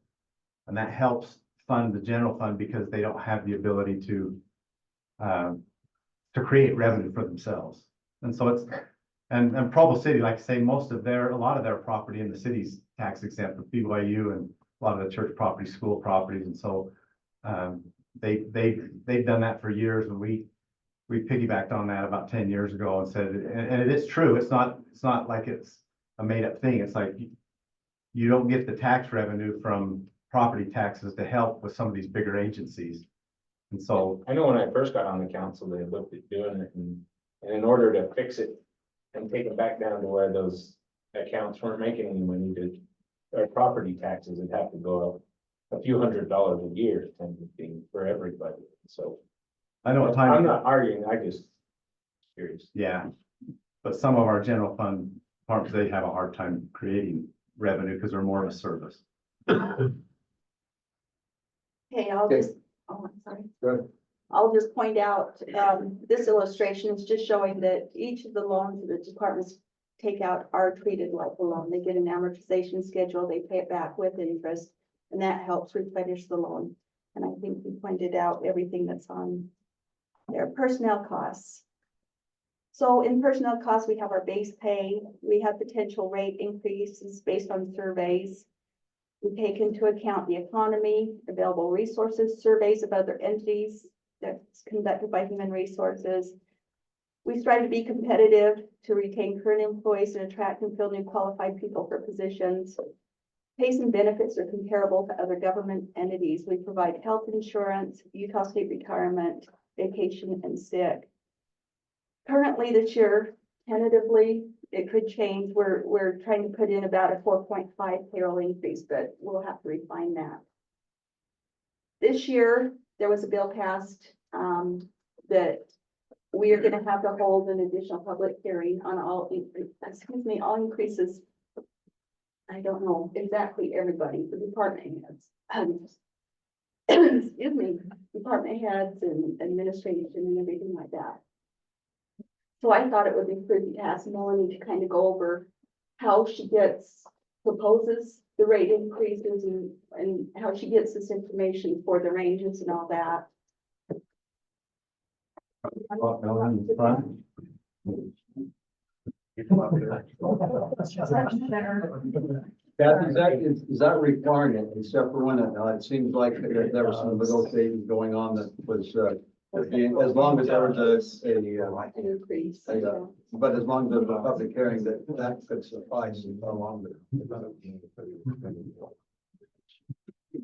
Speaker 9: and that helps fund the general fund, because they don't have the ability to create revenue for themselves. And so and Provo City, like I say, a lot of their property in the city's tax exempt, with BYU and a lot of the church property, school properties. And so they've done that for years, and we piggybacked on that about 10 years ago and said, and it is true. It's not like it's a made up thing. It's like you don't get the tax revenue from property taxes to help with some of these bigger agencies. And so
Speaker 12: I know when I first got on the council, they looked at doing it, and in order to fix it and take it back down to where those accounts weren't making any money, our property taxes would have to go up a few $100s a year, for everybody. So
Speaker 9: I know what
Speaker 12: I'm
Speaker 9: time,
Speaker 12: not arguing, I just curious.
Speaker 9: yeah, but some of our general fund departments, they have a hard time creating revenue because they're more of a service.
Speaker 11: Okay, I'm sorry.
Speaker 13: Good.
Speaker 11: I'll just point out, this illustration is just showing that each of the loans that the departments take out are treated like a loan. They get an amortization schedule, they pay it back with interest, and that helps replenish the loan. And I think we pointed out everything that's on their personnel costs. So in personnel costs, we have our base pay, we have potential rate increases based on surveys. We take into account the economy, available resources, surveys of other entities that's conducted by Human Resources. We strive to be competitive to retain current employees and attract and fill new qualified people for positions. Payson benefits are comparable to other government entities. We provide health insurance, Utah State retirement, vacation and sick. Currently this year, tentatively, it could change. We're trying to put in about a 4.5 payroll increase, but we'll have to refine that. This year, there was a bill passed, that we are gonna have to hold an additional public hearing on all increases. I don't know exactly everybody, the department heads. Excuse me, department heads and administration and everything like that. So I thought it would be prudent to ask Melanie to kind of go over how she proposes the rate increases and how she gets this information for the ranges and all that.
Speaker 9: Melanie in front.
Speaker 1: Kathy, is that requirement, except for when it seems like there was some negotiations going on that was, as long as there was
Speaker 11: An increase.
Speaker 1: but as long as there's a public hearing, that could suffice and no longer.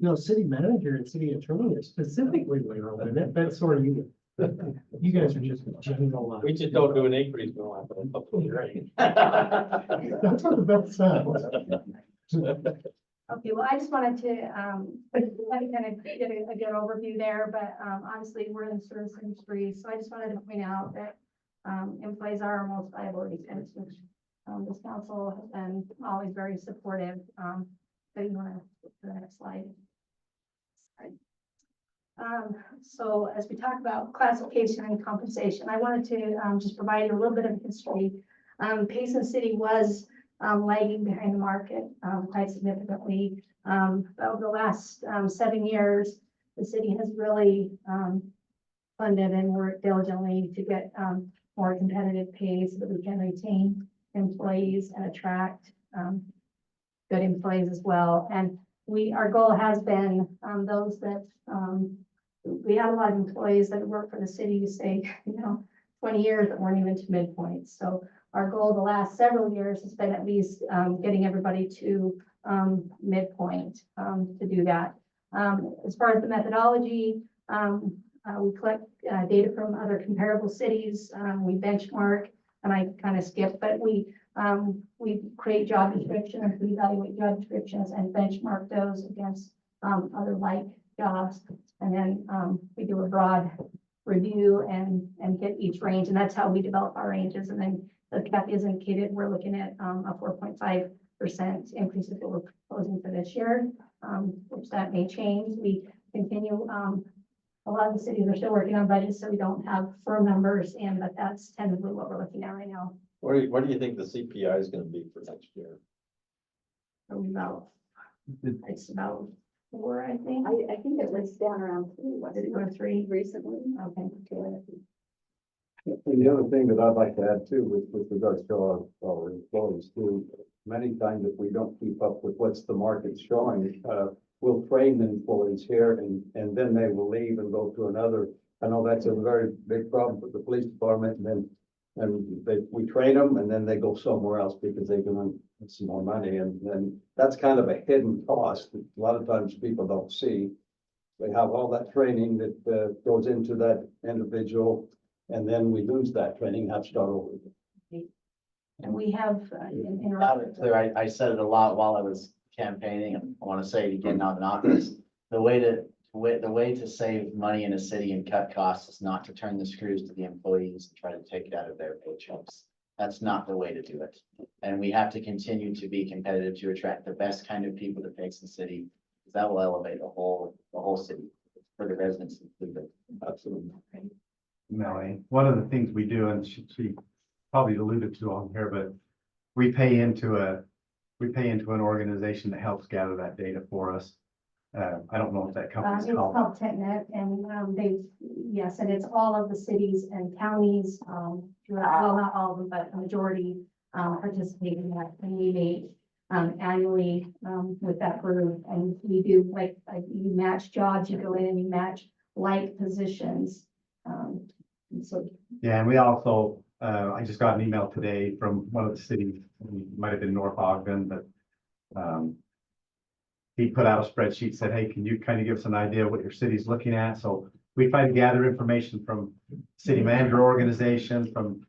Speaker 14: No, city manager and city attorney are specifically labeled, and that's sort of you. You guys are just general.
Speaker 10: We just don't do an increase. We don't have a public hearing.
Speaker 14: That's what the bill says.
Speaker 15: Okay, well, I just wanted to, kind of get a good overview there, but, obviously, we're in the service industry, so I just wanted to point out that, employees are our most valuable resource, which, this council has been always very supportive. So you want to go to the next slide. Sorry. So as we talk about classification and compensation, I wanted to, just provide you a little bit of history. Payson City was lagging behind the market quite significantly. Over the last 7 years, the city has really funded and worked diligently to get more competitive pay so that we can retain employees and attract good employees as well. And our goal has been those that we have a lot of employees that work for the city, say, 20 years that weren't even to midpoint. So our goal the last several years has been at least getting everybody to midpoint to do that. As far as the methodology, we collect data from other comparable cities. We benchmark, and I kind of skipped, but we create job descriptions, we evaluate job descriptions and benchmark those against other like jobs. And then we do a broad review and get each range, and that's how we develop our ranges. And then the Kathy has indicated, we're looking at a 4.5% increase that we're proposing for this year, which that may change. We continue, a lot of the cities are still working on budgets, so we don't have firm numbers in, but that's tentatively what we're looking at right now.
Speaker 10: What do you think the CPI is gonna be for next year?
Speaker 15: It's about 4, I think.
Speaker 11: I think it was down around 3.
Speaker 15: Did it go to 3
Speaker 11: recently?
Speaker 15: Okay.
Speaker 1: And the other thing that I'd like to add too, with regards to our employees too, many times if we don't keep up with what's the market showing, we'll train the employees here and then they will leave and go to another. I know that's a very big problem with the police department, and we train them and then they go somewhere else because they can earn some more money, and then that's kind of a hidden cost that a lot of times people don't see. They have all that training that goes into that individual, and then we lose that training, have to start over.
Speaker 15: And we have,
Speaker 7: Loud and clear, I said it a lot while I was campaigning, and I want to say it again now in office. The way to save money in a city and cut costs is not to turn the screws to the employees and try to take it out of their paychecks. That's not the way to do it. And we have to continue to be competitive to attract the best kind of people to Payson City, because that will elevate the whole city for the residents included.
Speaker 9: Absolutely. Melanie, one of the things we do, and she probably alluded to on here, but we pay into an organization that helps gather that data for us. I don't know if that company's
Speaker 15: it's
Speaker 9: called.
Speaker 15: called TechNet, and yes, and it's all of the cities and counties, well, not all of them, but a majority participate in that, and we meet annually with that group, and we do like you match jobs, you go in and you match like positions. So
Speaker 9: Yeah, and we also, I just got an email today from one of the cities, it might have been North Ogden, but he put out a spreadsheet, said, hey, can you kind of give us an idea of what your city's looking at? So we try to gather information from city manager organizations, from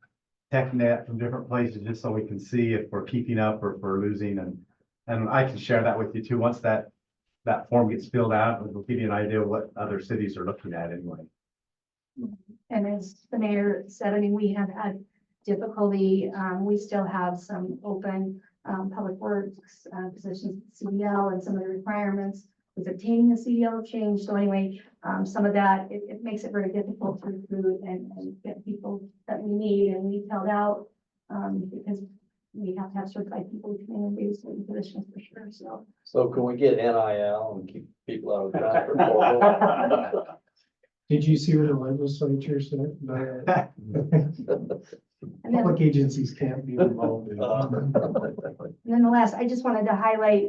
Speaker 9: TechNet, from different places, just so we can see if we're keeping up or if we're losing. And I can share that with you too. Once that form gets filled out, it'll give you an idea of what other cities are looking at anyway.
Speaker 15: And as the mayor said, I mean, we have had difficulty, we still have some open, public works, positions, at CDL, and some of the requirements with obtaining the CDL change. So anyway, some of that, it makes it very difficult to recruit and get people that we need, and we've held out, because we have to have certified people who come in and do certain positions for sure, so.
Speaker 10: So can we get NIL and keep people out of the
Speaker 14: Did you see what the legislature said?
Speaker 15: And then,
Speaker 14: Public agencies can't be involved in.
Speaker 15: and then the last, I just wanted to highlight,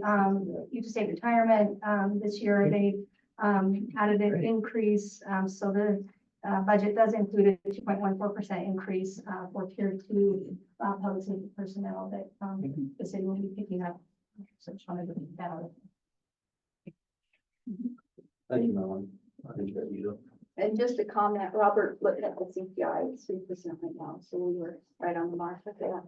Speaker 15: you just say retirement, this year they, added an increase, so the, budget does include a 2.14% increase, for tier 2, public safety personnel that, the city will be picking up. So just wanted to put that out.
Speaker 10: Thank you, Melanie. I appreciate you.
Speaker 11: And just a comment, Robert looked at the CPI, it's 3% right now, so we were right on the mark with that.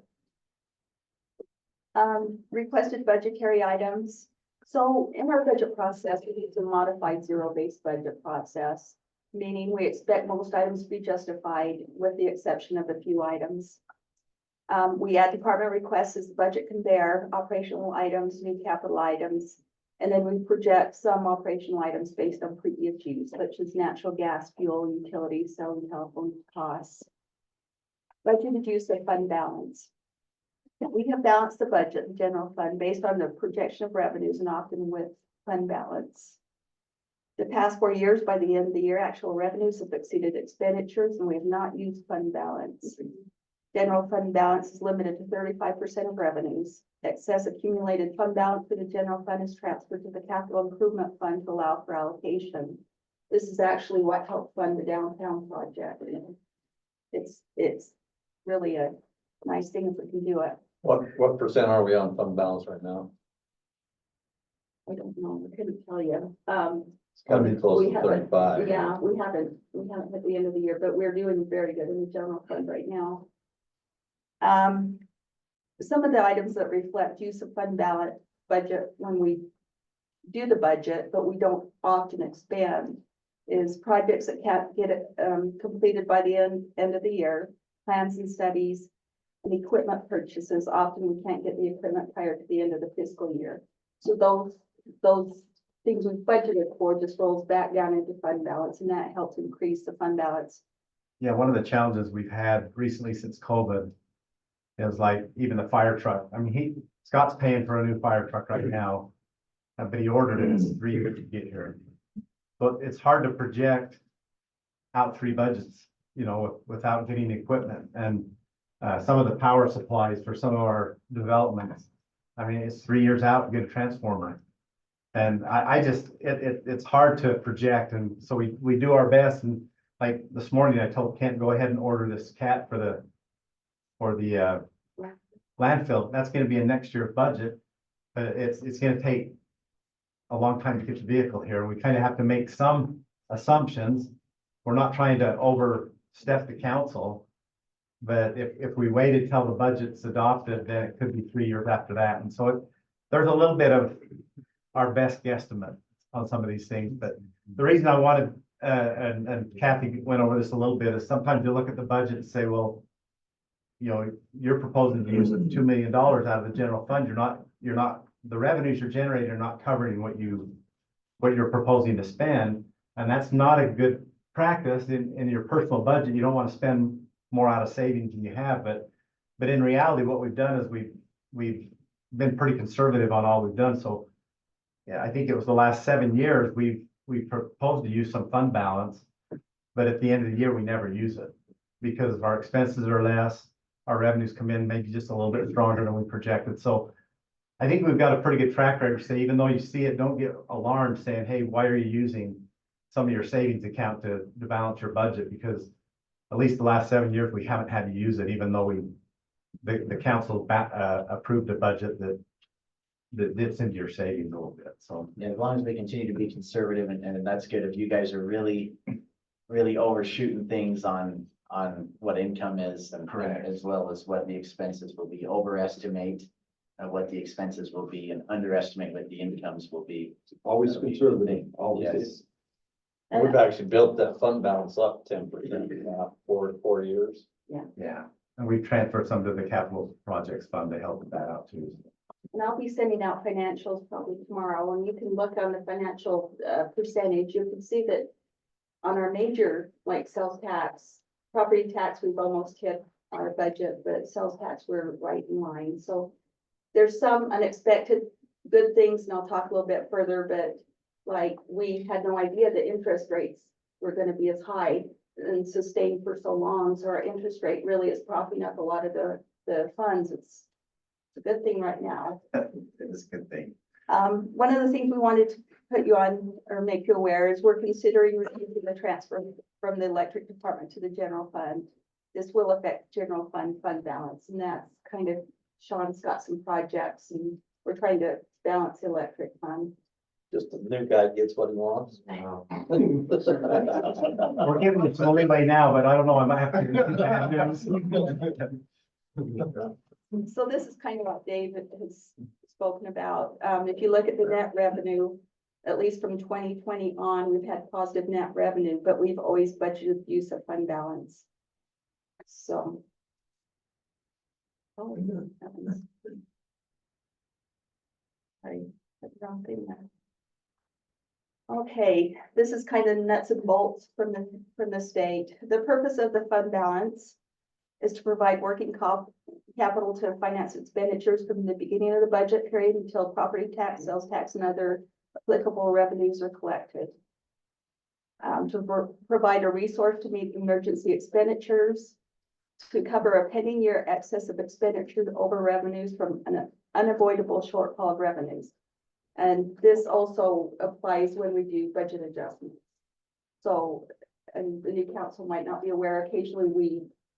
Speaker 11: Requested budgetary items. So in our budget process, we use a modified zero-based budget process, meaning we expect most items to be justified with the exception of a few items. We add department requests as the budget can bear, operational items, new capital items, and then we project some operational items based on previous use, such as natural gas, fuel, utilities, cell and telephone costs. Budgeted use of fund balance. We have balanced the budget, the general fund, based on the projection of revenues and often with fund balance. The past 4 years, by the end of the year, actual revenues have exceeded expenditures, and we have not used fund balance. General fund balance is limited to 35% of revenues. Excess accumulated fund balance for the general fund is transferred to the capital improvement fund to allow for allocation. This is actually what helped fund the downtown project. It's really a nice thing if we can do it.
Speaker 10: What percent are we on fund balance right now?
Speaker 11: I don't know, I couldn't tell you.
Speaker 10: It's gotta be close
Speaker 11: We
Speaker 10: to
Speaker 11: haven't-
Speaker 10: 35.
Speaker 11: Yeah, we haven't hit the end of the year, but we're doing very good in the general fund right now. Some of the items that reflect use of fund balance budget when we do the budget, but we don't often expand, is projects that can't get it completed by the end of the year, plans and studies, and equipment purchases. Often we can't get the equipment prior to the end of the fiscal year. So those things we've budgeted for just rolls back down into fund balance, and that helps increase the fund balance.
Speaker 9: Yeah, one of the challenges we've had recently since COVID is like even the fire truck. I mean, Scott's paying for a new fire truck right now, but he ordered it. It's 3 years to get here. So it's hard to project out 3 budgets, you know, without getting equipment and some of the power supplies for some of our developments. I mean, it's 3 years out to get a transformer. And it's hard to project. And so we do our best. And like this morning, I told Kent, go ahead and order this cat for the landfill. That's going to be a next year's budget, but it's going to take a long time to get the vehicle here. We kind of have to make some assumptions. We're not trying to overstep the council, but if we waited till the budget's adopted, then it could be 3 years after that. And so there's a little bit of our best guesstimate on some of these things. But the reason I wanted, and Kathy went over this a little bit, is sometimes you look at the budget and say, well, you know, you're proposing to use $2 million out of the general fund. You're not, the revenues you're generating are not covering what you're proposing to spend. And that's not a good practice in your personal budget. You don't want to spend more out of savings than you have, but in reality, what we've done is we've been pretty conservative on all we've done. So yeah, I think it was the last 7 years, we proposed to use some fund balance, but at the end of the year, we never use it because our expenses are less, our revenues come in maybe just a little bit stronger than we projected. So I think we've got a pretty good track record. So even though you see it, don't get alarmed saying, hey, why are you using some of your savings account to balance your budget? Because at least the last 7 years, we haven't had to use it, even though the council approved a budget that that dips into your savings a little bit, so.
Speaker 7: Yeah, as long as we continue to be conservative and that's good. If you guys are really, really overshooting things on what income is and
Speaker 9: Correct.
Speaker 7: as well as what the expenses will be, overestimate what the expenses will be and underestimate what the incomes will be.
Speaker 10: Always conservative, always.
Speaker 7: Yes.
Speaker 10: And we've actually built that fund balance up 10% now for 4 years.
Speaker 9: Yeah, and we've transferred some to the capital projects fund to help with that out too.
Speaker 11: And I'll be sending out financials probably tomorrow, and you can look on the financial percentage, you can see that on our major, like sales tax, property tax, we've almost hit our budget, but sales tax, we're right in line, so there's some unexpected good things, and I'll talk a little bit further, but like, we had no idea that interest rates were gonna be as high and sustained for so long, so our interest rate really is propping up a lot of the funds. It's a good thing right now.
Speaker 9: It's a good thing.
Speaker 11: One of the things we wanted to put you on or make you aware is we're considering reducing the transfer from the electric department to the general fund. This will affect general fund balance, and that's kind of, Sean's got some projects and we're trying to balance the electric fund.
Speaker 10: Just the new guy gets what he wants.
Speaker 9: We're giving it some leeway now, but I don't know, I might have to.
Speaker 11: So this is kind of what David has spoken about. If you look at the net revenue, at least from 2020 on, we've had positive net revenue, but we've always budgeted use of fund balance. So. Oh, heavens. Sorry, that's the wrong thing there. Okay, this is kind of nuts and bolts from the state. The purpose of the fund balance is to provide working capital to finance expenditures from the beginning of the budget period until property tax, sales tax, and other applicable revenues are collected. To provide a resource to meet emergency expenditures, to cover a pending year excess of expenditures over revenues from an unavoidable shortfall of revenues. And this also applies when we do budget adjustments. So, and the new council might not be aware, occasionally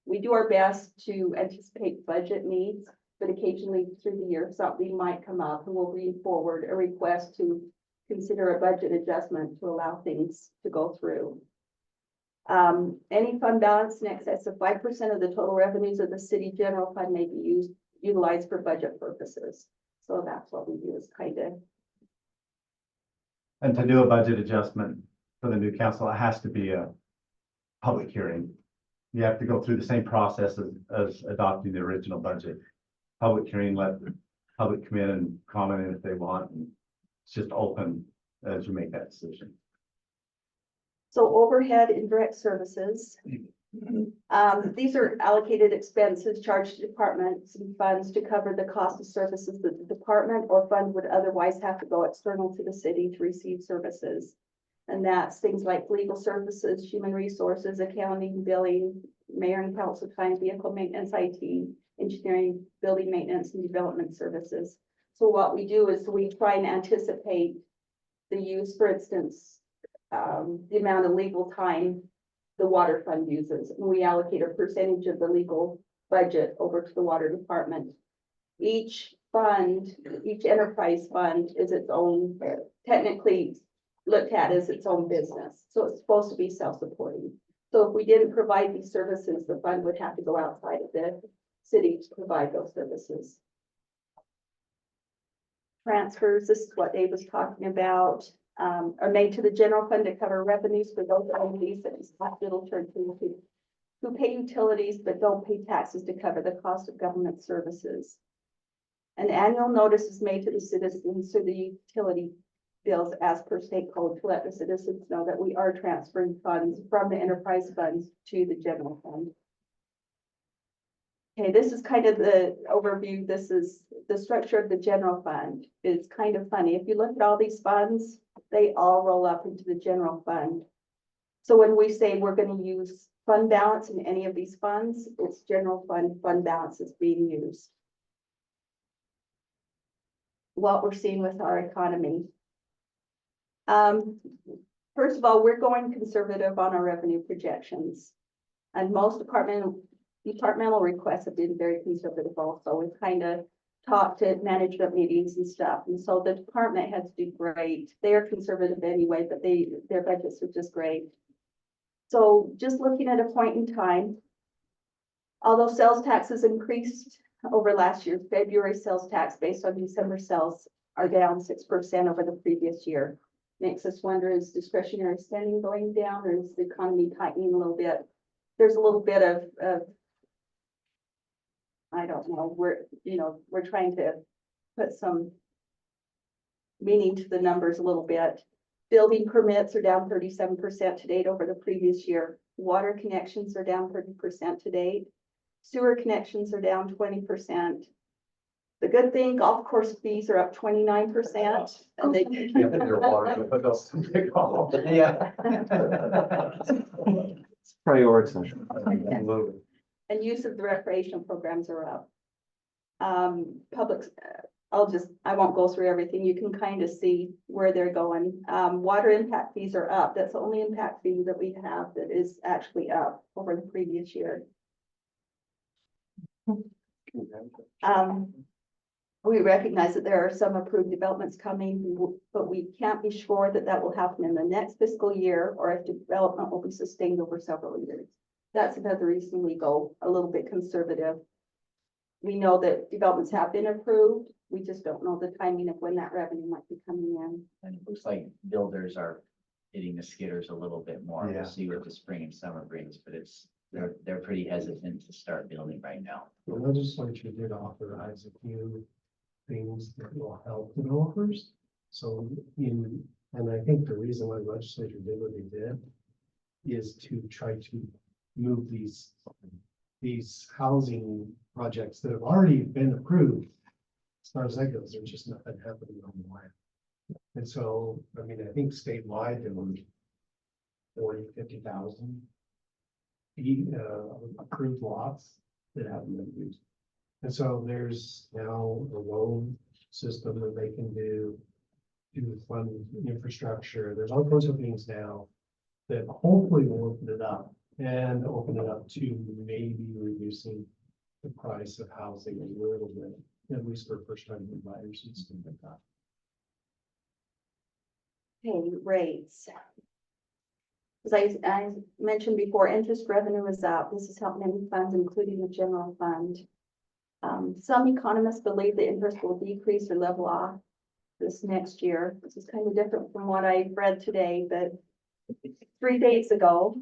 Speaker 11: we do our best to anticipate budget needs, but occasionally through the year, something might come up and we'll bring forward a request to consider a budget adjustment to allow things to go through. Any fund balance in excess of 5% of the total revenues of the city general fund may be utilized for budget purposes. So that's what we do, is kind of.
Speaker 9: And to do a budget adjustment for the new council, it has to be a public hearing. You have to go through the same process as adopting the original budget. Public hearing, let the public come in and comment in if they want, and it's just open as you make that decision.
Speaker 11: So overhead indirect services. These are allocated expenses charged to departments and funds to cover the cost of services that the department or fund would otherwise have to go external to the city to receive services. And that's things like legal services, human resources, accounting, billing, mayor and council time, vehicle maintenance, IT, engineering, building maintenance, and development services. So what we do is we try and anticipate the use, for instance, the amount of legal time the water fund uses, and we allocate a percentage of the legal budget over to the water department. Each fund, each enterprise fund is its own, technically looked at as its own business. So it's supposed to be self-supporting. So if we didn't provide these services, the fund would have to go outside of the city to provide those services. Transfers, this is what Dave was talking about, are made to the general fund to cover revenues for those entities that is hospital church who pay utilities but don't pay taxes to cover the cost of government services. An annual notice is made to the citizens through the utility bills as per state code to let the citizens know that we are transferring funds from the enterprise funds to the general fund. Okay, this is kind of the overview. This is the structure of the general fund. It's kind of funny. If you look at all these funds, they all roll up into the general fund. So when we say we're going to use fund balance in any of these funds, it's general fund balance is being used. What we're seeing with our economy. First of all, we're going conservative on our revenue projections. And most departmental requests have been very conservative also. We've kind of talked at management meetings and stuff, and so the department heads do great. They are conservative anyway, but their budgets are just great. So just looking at a point in time, although sales taxes increased over last year, February sales tax based on December sales are down 6% over the previous year. Makes us wonder, is discretionary spending going down, or is the economy tightening a little bit? There's a little bit of I don't know, we're trying to put some meaning to the numbers a little bit. Building permits are down 37% to date over the previous year. Water connections are down 30% to date. Sewer connections are down 20%. The good thing, golf course fees are up 29%. And they.
Speaker 13: Yeah, their water, but they'll still take off.
Speaker 7: Yeah.
Speaker 9: Prioritize.
Speaker 11: And use of the recreation programs are up. I won't go through everything. You can kind of see where they're going. Water impact fees are up. That's the only impact fee that we have that is actually up over the previous year. We recognize that there are some approved developments coming, but we can't be sure that that will happen in the next fiscal year, or if development will be sustained over several years. That's another reason we go a little bit conservative. We know that developments have been approved. We just don't know the timing of when that revenue might be coming in.
Speaker 7: And it looks like builders are hitting the skidders a little bit more.
Speaker 9: Yeah.
Speaker 7: We'll see what the spring and summer brings, but they're pretty hesitant to start building right now.
Speaker 14: The legislature did authorize a few things that will help developers. So and I think the reason why the legislature did what they did is to try to move these housing projects that have already been approved. As far as that goes, there's just nothing happening on the land. And so, I mean, I think statewide there were 50,000 approved lots that haven't been used. And so there's now a loan system that they can do fund infrastructure. There's all kinds of things now that hopefully will open it up to maybe reducing the price of housing a little bit, at least for first time buyers and stuff like that.
Speaker 11: Okay, rates. As I mentioned before, interest revenue is up. This has helped many funds, including the general fund. Some economists believe the interest will decrease or level off this next year. This is kind of different from what I read today, but 3 days ago,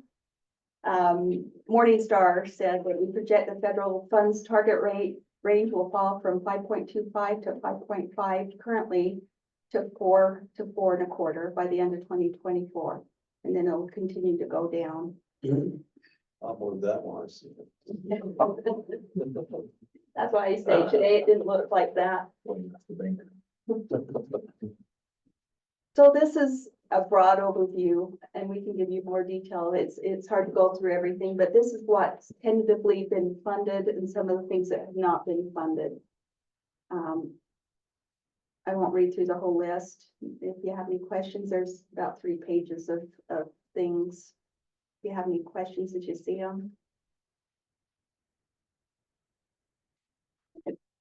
Speaker 11: Morningstar said that we project the federal funds target rate range will fall from 5.25 to 5.5 currently to 4 to 4.25 by the end of 2024. And then it'll continue to go down.
Speaker 10: I'll move that one.
Speaker 11: That's why I say today it didn't look like that. So this is a broad overview, and we can give you more detail. It's hard to go through everything, but this is what's tentatively been funded and some of the things that have not been funded. I won't read through the whole list. If you have any questions, there's about 3 pages of things. If you have any questions as you see them.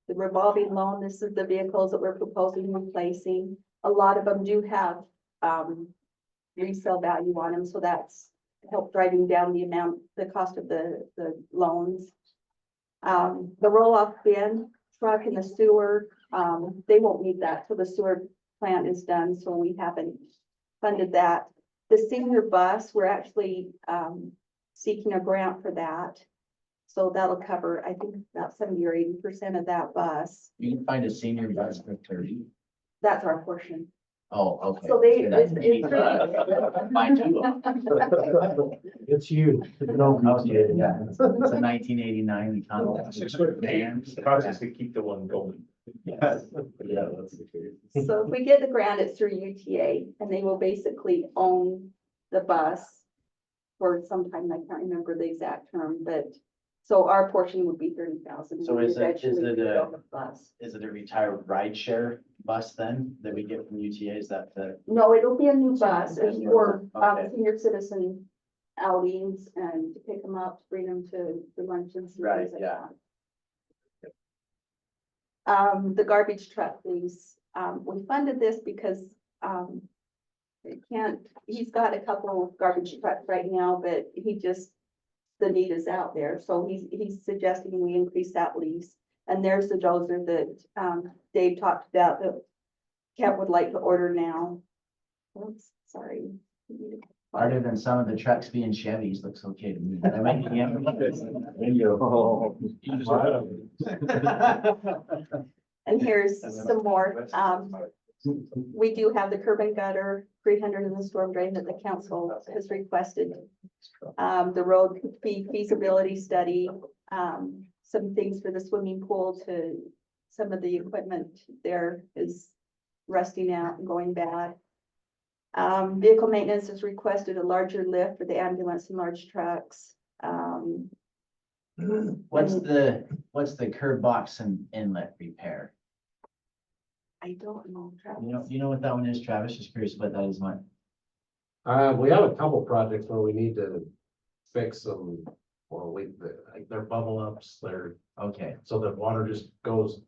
Speaker 11: The revolving loan, this is the vehicles that we're proposing replacing. A lot of them do have resale value on them, so that's helped driving down the cost of the loans. The roll-off bin truck and the sewer, they won't need that till the sewer plant is done, so we haven't funded that. The senior bus, we're actually seeking a grant for that. So that'll cover, I think, about 70 or 80% of that bus.
Speaker 7: You can find a senior bus for 30.
Speaker 11: That's our portion.
Speaker 7: Oh, okay.
Speaker 11: So they,
Speaker 7: That's mine too.
Speaker 14: It's you.
Speaker 7: Okay, yeah. It's a 1989 economy.
Speaker 12: Process to keep the one going.
Speaker 7: Yes. Yeah, that's the case.
Speaker 11: So if we get the grant, it's through UTA, and they will basically own the bus for some time. I can't remember the exact term, but so our portion would be 30,000.
Speaker 7: So is it
Speaker 11: bus?
Speaker 7: Is it a retired rideshare bus then that we get from UTA? Is that the?
Speaker 11: No, it'll be a new bus. It's for
Speaker 7: Okay.
Speaker 11: senior citizen outings and to pick them up, to bring them to the luncheons. And
Speaker 7: Right,
Speaker 11: things like
Speaker 7: yeah.
Speaker 11: that. The garbage truck lease, we funded this because, he's got a couple of garbage trucks right now, but the need is out there, so he's suggesting we increase that lease. And there's the dozer that, Dave talked about that Kent would like to order now. Oops, sorry.
Speaker 7: Other than some of the trucks being Chevys, looks okay to me. That might be
Speaker 11: And here's some more. We do have the curb and gutter, 300 in the storm drain that the council has requested. The road feasibility study, some things for the swimming pool some of the equipment there is rusting out and going bad. Vehicle maintenance has requested a larger lift for the ambulance and large trucks.
Speaker 7: What's the curb box and inlet repair?
Speaker 11: I don't know, Travis.
Speaker 7: You know what that one is, Travis? Just curious what that is, Mike.
Speaker 14: We have a couple projects where we need to fix them, or they're bubble ups,
Speaker 7: Okay,
Speaker 14: so that water just goes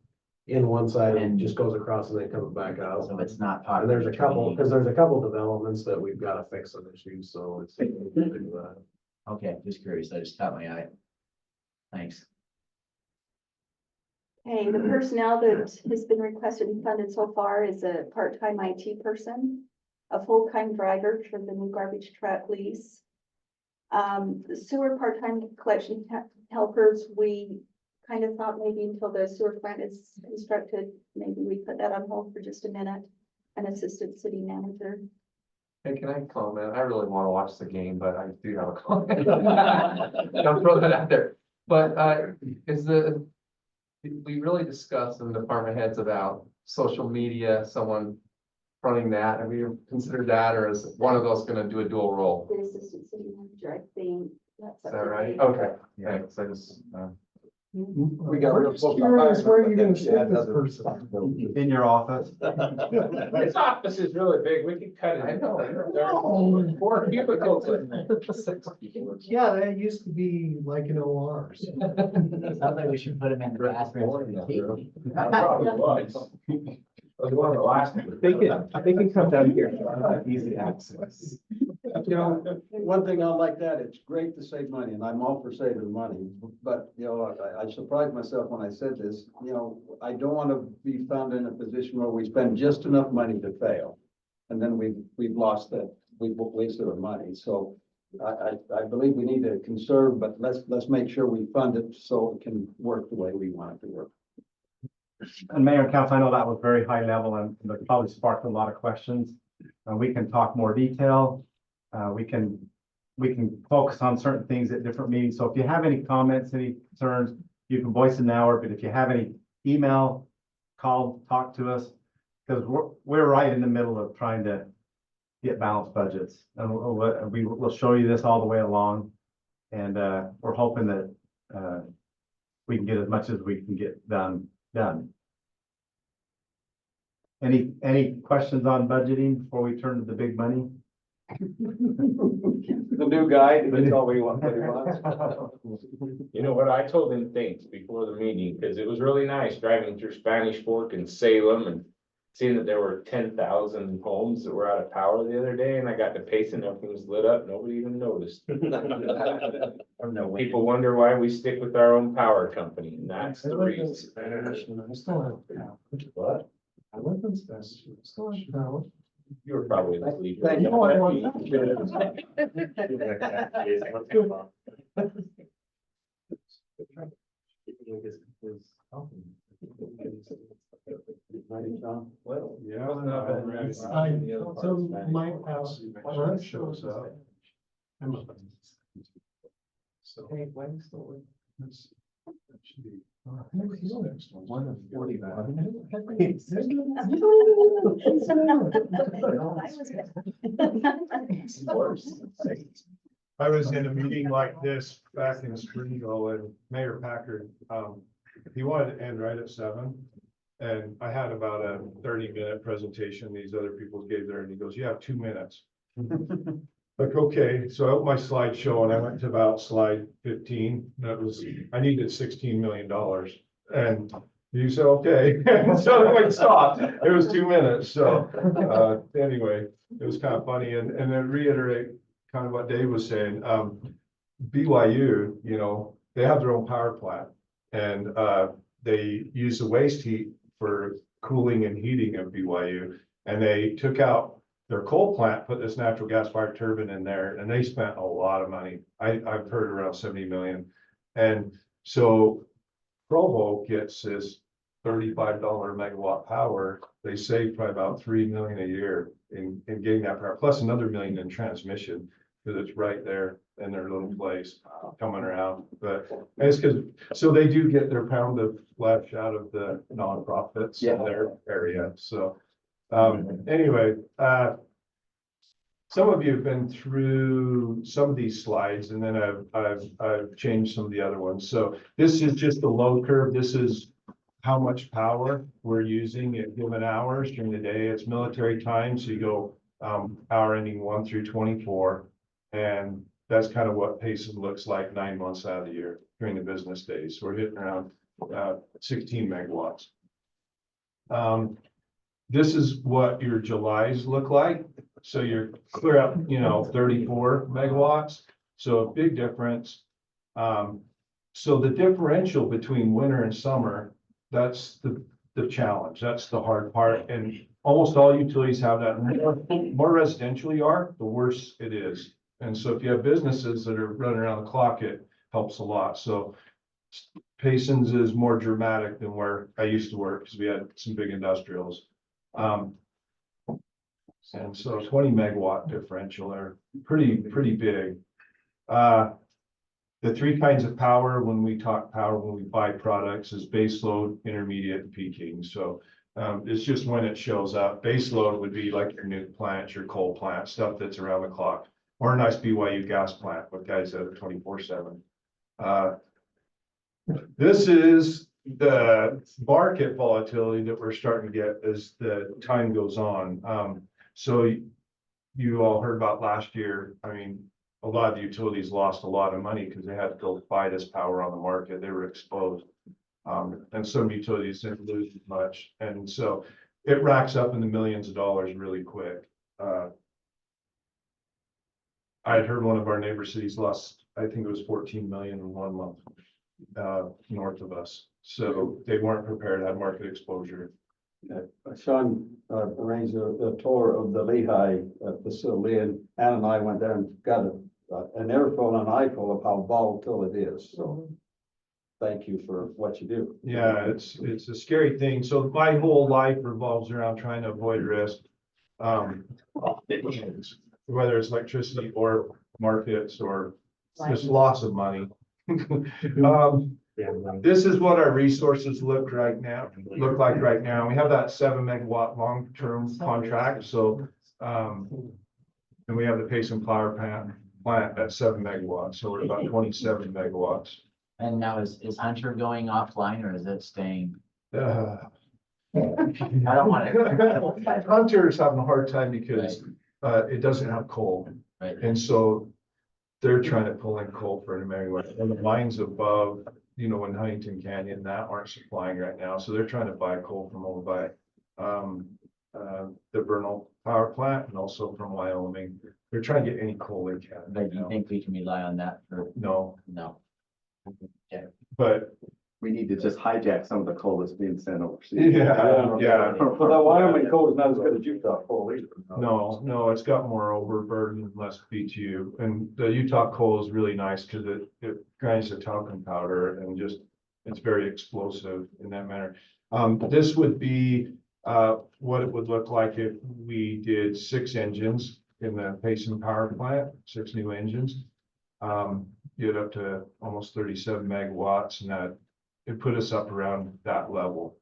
Speaker 14: in one side and just goes across and then comes back out.
Speaker 7: so it's not part
Speaker 14: And
Speaker 7: of.
Speaker 14: there's a couple, because there's a couple developments that we've got to fix some issues, so it's.
Speaker 7: Okay, just curious. I just caught my eye. Thanks.
Speaker 11: Okay, the personnel that has been requested and funded so far is a part-time IT person, a full-time driver for the new garbage truck lease. The sewer part-time collection helpers, we kind of thought maybe until the sewer plant is constructed, maybe we put that on hold for just a minute. An assistant city manager.
Speaker 13: Hey, can I comment? I really want to watch the game, but I do have a comment. Don't throw that out there. But we really discussed in the department heads about social media, someone running that. Have you considered that, or is one of those going to do a dual role?
Speaker 11: The assistant city manager, I think.
Speaker 13: Is that right? Okay, thanks. I just,
Speaker 14: We got real close. Curious, where are you gonna sit this person?
Speaker 9: In your office.
Speaker 12: This office is really big. We could cut it.
Speaker 13: I know.
Speaker 12: There are 4 cubicles in there.
Speaker 14: Yeah, that used to be like an OR.
Speaker 7: Sounds like we should put him in the bathroom.
Speaker 12: That probably was. Was one of the last.
Speaker 14: They can come down here, easy access.
Speaker 1: You know, one thing I like that, it's great to save money, and I'm all for saving money, but, you know, I surprised myself when I said this, you know, I don't want to be found in a position where we spend just enough money to fail. And then we've lost that, we've wasted our money, so I believe we need to conserve, but let's make sure we fund it so it can work the way we want it to work.
Speaker 9: And Mayor and Council, I know that was very high level and it probably sparked a lot of questions. We can talk more detail. We can focus on certain things at different meetings. So if you have any comments, any concerns, you can voice it now, but if you have any, email, call, talk to us. Because we're right in the middle of trying to get balanced budgets. And we'll show you this all the way along. And we're hoping that we can get as much as we can get done. Any questions on budgeting before we turn to the big money?
Speaker 1: The new guy, that's all we want.
Speaker 12: You know what, I told him thanks before the meeting, because it was really nice driving through Spanish Fork and Salem and seeing that there were 10,000 homes that were out of power the other day, and I got to Payson, everything was lit up, nobody even noticed. People wonder why we stick with our own power company, and that's the reason.
Speaker 14: I still have power.
Speaker 12: What?
Speaker 14: I live in Spanish, I still have power.
Speaker 12: You were probably asleep.
Speaker 14: Thank you.
Speaker 1: Well, yeah.
Speaker 14: So my house, when it shows up. So. Hey, when still? That should be. One of 45.
Speaker 16: I was in a meeting like this back in Springville and Mayor Packard, he wanted to end right at 7. And I had about a 30-minute presentation. These other people gave there and he goes, you have 2 minutes. Like, okay, so I opened my slideshow and I went to about slide 15. That was, I needed $16 million. And You said, okay, so then we stopped, it was 2 minutes, so, anyway, it was kind of funny, and then reiterate kind of what Dave was saying, BYU, you know, they have their own power plant, and, they use the waste heat for cooling and heating of BYU, and they took out their coal plant, put this natural gas fired turbine in there, and they spent a lot of money. I've heard around 70 million. And so Provo gets this $35 megawatt power. They save probably about 3 million a year in getting that power, plus another million in transmission, because it's right there in their little place coming around. But it's because, so they do get their pound of flesh out of the nonprofits in their area. So anyway, some of you have been through some of these slides, and then I've changed some of the other ones. So this is just the load curve. This is how much power we're using at given hours during the day. It's military time, so you go hour ending 1 through 24, and that's kind of what Payson looks like 9 months out of the year during the business days. So we're hitting around 16 megawatts. This is what your Julys look like. So you're clear up, you know, 34 megawatts. So a big difference. So the differential between winter and summer, that's the challenge. That's the hard part. And almost all utilities have that. More residential you are, the worse it is. And so if you have businesses that are running around the clock, it helps a lot. So Payson's is more dramatic than where I used to work, because we had some big industrials. And so 20 megawatt differential are pretty big. The three kinds of power, when we talk power, when we buy products, is base load, intermediate, and peaking. So it's just when it shows up. Base load would be like your nuke plants, your coal plant, stuff that's around the clock, or a nice BYU gas plant with guys that are 24/7. This is the market volatility that we're starting to get as the time goes on. So you all heard about last year. I mean, a lot of the utilities lost a lot of money because they had to go buy this power on the market. They were exposed. And some utilities didn't lose as much. And so it racks up in the millions of dollars really quick. I had heard one of our neighbor cities lost, I think it was 14 million in 1 month, north of us. So they weren't prepared to have market exposure.
Speaker 1: Sean arranged a tour of the Lehigh facility, and Ann and I went there and got an earful and an eyeful of how volatile it is. So thank you for what you do.
Speaker 16: Yeah, it's a scary thing. So my whole life revolves around trying to avoid risk. Whether it's electricity or markets or just loss of money. This is what our resources look like right now. We have that 7 megawatt long-term contract. So, and we have the Payson power plant at 7 megawatts. So we're about 27 megawatts.
Speaker 7: And now is Hunter going offline, or is it staying?
Speaker 16: I
Speaker 7: don't want to.
Speaker 16: Hunter's having a hard time because it doesn't have coal.
Speaker 7: Right.
Speaker 16: And so they're trying to pull in coal for an megawatt. And the mines above, you know, in Huntington Canyon, that aren't supplying right now. So they're trying to buy coal from over by the Vernal power plant and also from Wyoming. They're trying to get any coal they can.
Speaker 7: But do you think we can rely on that for?
Speaker 16: No,
Speaker 7: No. Okay.
Speaker 16: but
Speaker 1: We need to just hijack some of the coal that's being sent overseas.
Speaker 16: yeah.
Speaker 1: But the Wyoming coal is not as good as Utah coal either.
Speaker 16: No, it's got more overburden, less BTU. And the Utah coal is really nice because it grinds to talcum powder and just, it's very explosive in that manner. This would be what it would look like if we did 6 engines in the Payson power plant, 6 new engines. Get up to almost 37 megawatts, and that it put us up around that level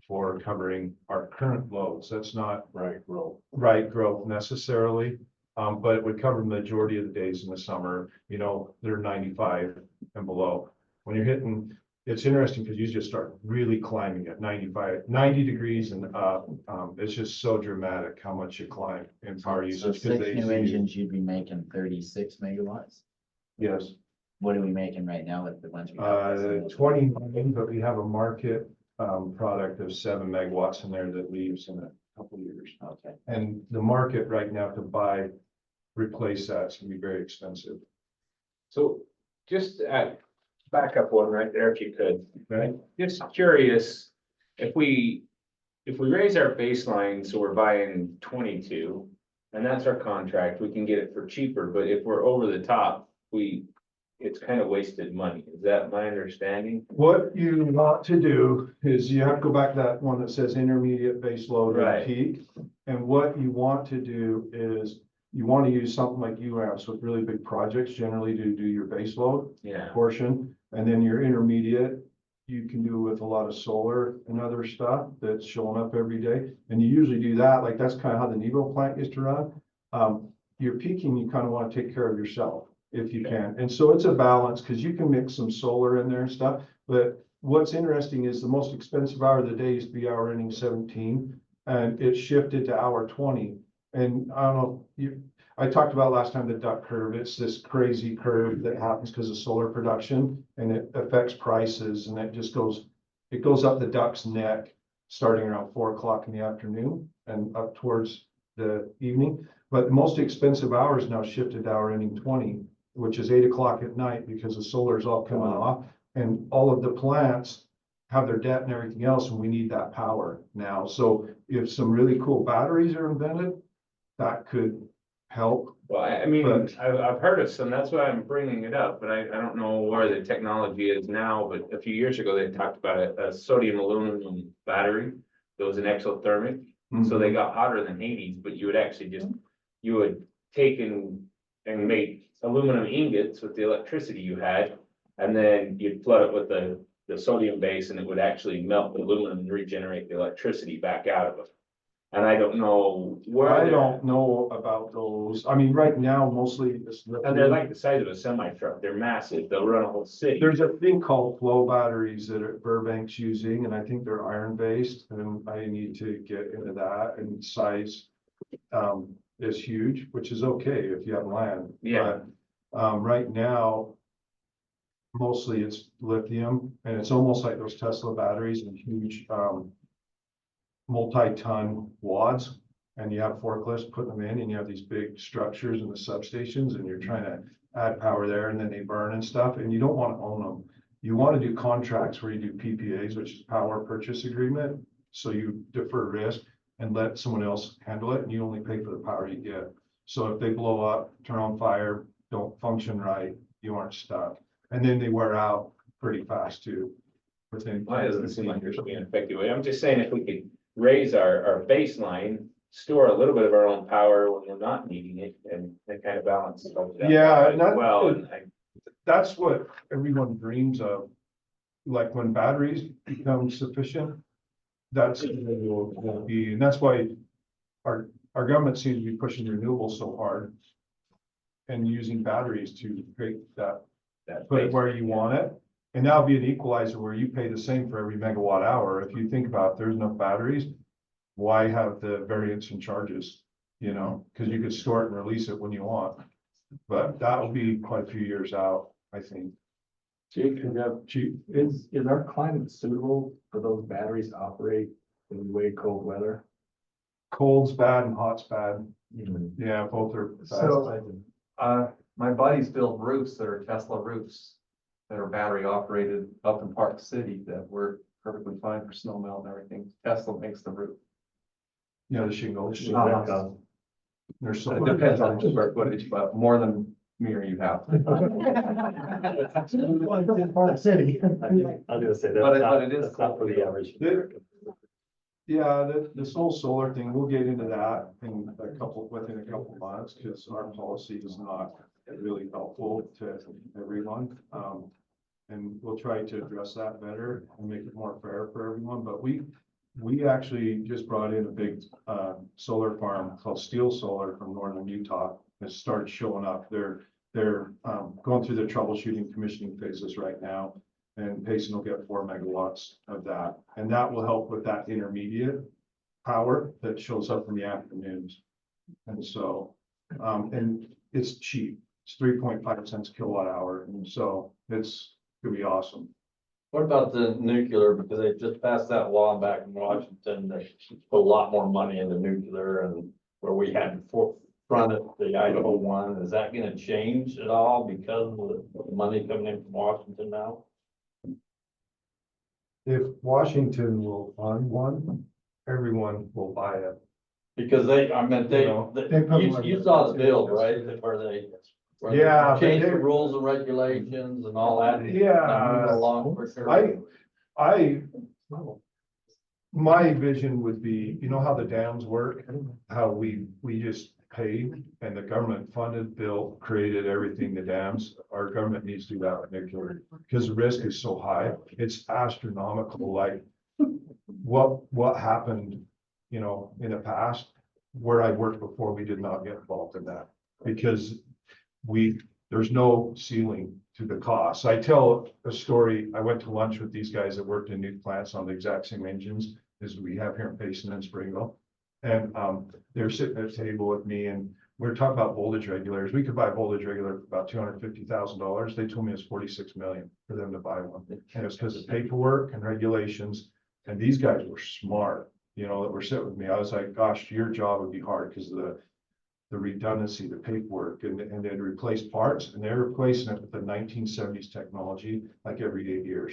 Speaker 16: for covering our current loads. That's not right growth necessarily, but it would cover the majority of the days in the summer. You know, they're 95 and below. When you're hitting, it's interesting because you just start really climbing at 90 degrees and up. It's just so dramatic how much you climb in power usage.
Speaker 7: So 6 new engines, you'd be making 36 megawatts.
Speaker 16: Yes.
Speaker 7: What are we making right now with the ones we have?
Speaker 16: 29, but we have a market product of 7 megawatts in there that leaves in a couple of years.
Speaker 10: Okay.
Speaker 16: And the market right now to buy, replace that's gonna be very expensive.
Speaker 12: So just back up one right there if you could, right? Just curious, if we raise our baseline, so we're buying 22, and that's our contract, we can get it for cheaper, but if we're over the top, it's kind of wasted money. Is that my understanding?
Speaker 16: What you want to do is you have to go back to that one that says intermediate base load and
Speaker 12: Right.
Speaker 16: peak. And what you want to do is you want to use something like UAMPS with really big projects generally to do your base load
Speaker 12: Yeah.
Speaker 16: portion. And then your intermediate, you can do with a lot of solar and other stuff that's showing up every day. And you usually do that, like that's kind of how the Nebo plant used to run. Your peaking, you kind of want to take care of yourself if you can. And so it's a balance because you can mix some solar in there and stuff. But what's interesting is the most expensive hour of the day used to be hour ending 17 and it shifted to hour 20. And I don't know, I talked about last time the duck curve. It's this crazy curve that happens because of solar production and it affects prices and it goes up the duck's neck starting around 4 o'clock in the afternoon and up towards the evening. But the most expensive hours now shifted to hour ending 20, which is 8 o'clock at night because the solar is all coming off and all of the plants have their debt and everything else, and we need that power now. So if some really cool batteries are invented, that could help.
Speaker 12: Well, I mean,
Speaker 16: But-
Speaker 12: I've heard of some, that's why I'm bringing it up, but I don't know where the technology is now, but a few years ago, they talked about a sodium aluminum battery. That was an exothermic, so they got hotter than Hades, but you would actually you would take and make aluminum ingots with the electricity you had, and then you'd flood it with the sodium base, and it would actually melt the aluminum and regenerate the electricity back out of it. And I don't know where.
Speaker 16: I don't know about those. I mean, right now, mostly it's.
Speaker 12: And they're like the size of a semi truck. They're massive. They'll run a whole city.
Speaker 16: There's a thing called flow batteries that Burbank's using, and I think they're iron based, and I need to get into that, and size is huge, which is okay if you have land.
Speaker 12: Yeah.
Speaker 16: But right now, mostly it's lithium, and it's almost like those Tesla batteries and huge multi-ton wads, and you have forklifts putting them in, and you have these big structures in the substations, and you're trying to add power there, and then they burn and stuff, and you don't want to own them. You want to do contracts where you do PPAs, which is power purchase agreement, so you defer risk and let someone else handle it, and you only pay for the power you get. So if they blow up, turn on fire, don't function right, you aren't stuck. And then they wear out pretty fast too. Within.
Speaker 12: Why doesn't seem like there's being an effective way? I'm just saying if we could raise our baseline, store a little bit of our own power when we're not needing it, and that kind of balance.
Speaker 16: Yeah, and that-
Speaker 12: Well, and
Speaker 16: That's what everyone dreams of. Like when batteries become sufficient, that's what it will be, and that's why our government seems to be pushing renewables so hard. And using batteries to create that, put it where you want it. And that'll be an equalizer where you pay the same for every megawatt hour. If you think about it, there's enough batteries, why have the variance in charges? You know, because you could store it and release it when you want. But that will be quite a few years out, I think.
Speaker 14: Is our climate suitable for those batteries to operate in way cold weather?
Speaker 16: Cold's bad and hot's bad. Yeah, both are bad.
Speaker 14: So, my buddies build roofs that are Tesla roofs that are battery operated up in Park City that work perfectly fine for snow melt and everything. Tesla makes the roof.
Speaker 16: Yeah, the shingles. There's so.
Speaker 14: It depends on the square footage, but more than me or you have.
Speaker 9: Park City.
Speaker 14: I was gonna say but it is not for the average American.
Speaker 16: Yeah, this whole solar thing, we'll get into that within a couple months, because our policy is not really helpful to everyone. And we'll try to address that better and make it more fair for everyone, but we actually just brought in a big solar farm called Steel Solar from northern Utah. It started showing up. They're going through the troubleshooting commissioning phases right now. And Payson will get 4 megawatts of that. And that will help with that intermediate power that shows up in the afternoons. And so, and it's cheap. It's 3.5 cents kilowatt hour. And so it's gonna be awesome.
Speaker 10: What about the nuclear? Because they just passed that law back in Washington, they put a lot more money into nuclear and where we had fronted the Idaho one, is that gonna change at all because of the money coming in from Washington now?
Speaker 16: If Washington will fund one, everyone will buy it.
Speaker 10: Because I mean,
Speaker 16: You know, they put money
Speaker 10: you saw the
Speaker 16: into
Speaker 10: bill,
Speaker 16: it.
Speaker 10: right, where they
Speaker 16: Yeah, but
Speaker 10: changed the
Speaker 16: they-
Speaker 10: rules and regulations and all that.
Speaker 16: Yeah.
Speaker 10: Moving along quicker.
Speaker 16: My vision would be, you know how the dams work, how we just paid and the government funded, built, created everything, the dams. Our government needs to do that with nuclear, because the risk is so high, it's astronomical, like what happened, you know, in the past, where I worked before, we did not get involved in that, because there's no ceiling to the cost. I tell a story, I went to lunch with these guys that worked in nuke plants on the exact same engines as we have here in Payson and Springville. And they're sitting at a table with me and we're talking about voltage regulators. We could buy a voltage regulator for about $250,000. They told me it's 46 million for them to buy one. And it's because of paperwork and regulations. And these guys were smart, you know, that were sitting with me. I was like, gosh, your job would be hard because of the redundancy, the paperwork, and they'd replace parts, and they're replacing it with the 1970s technology, like every 8 years.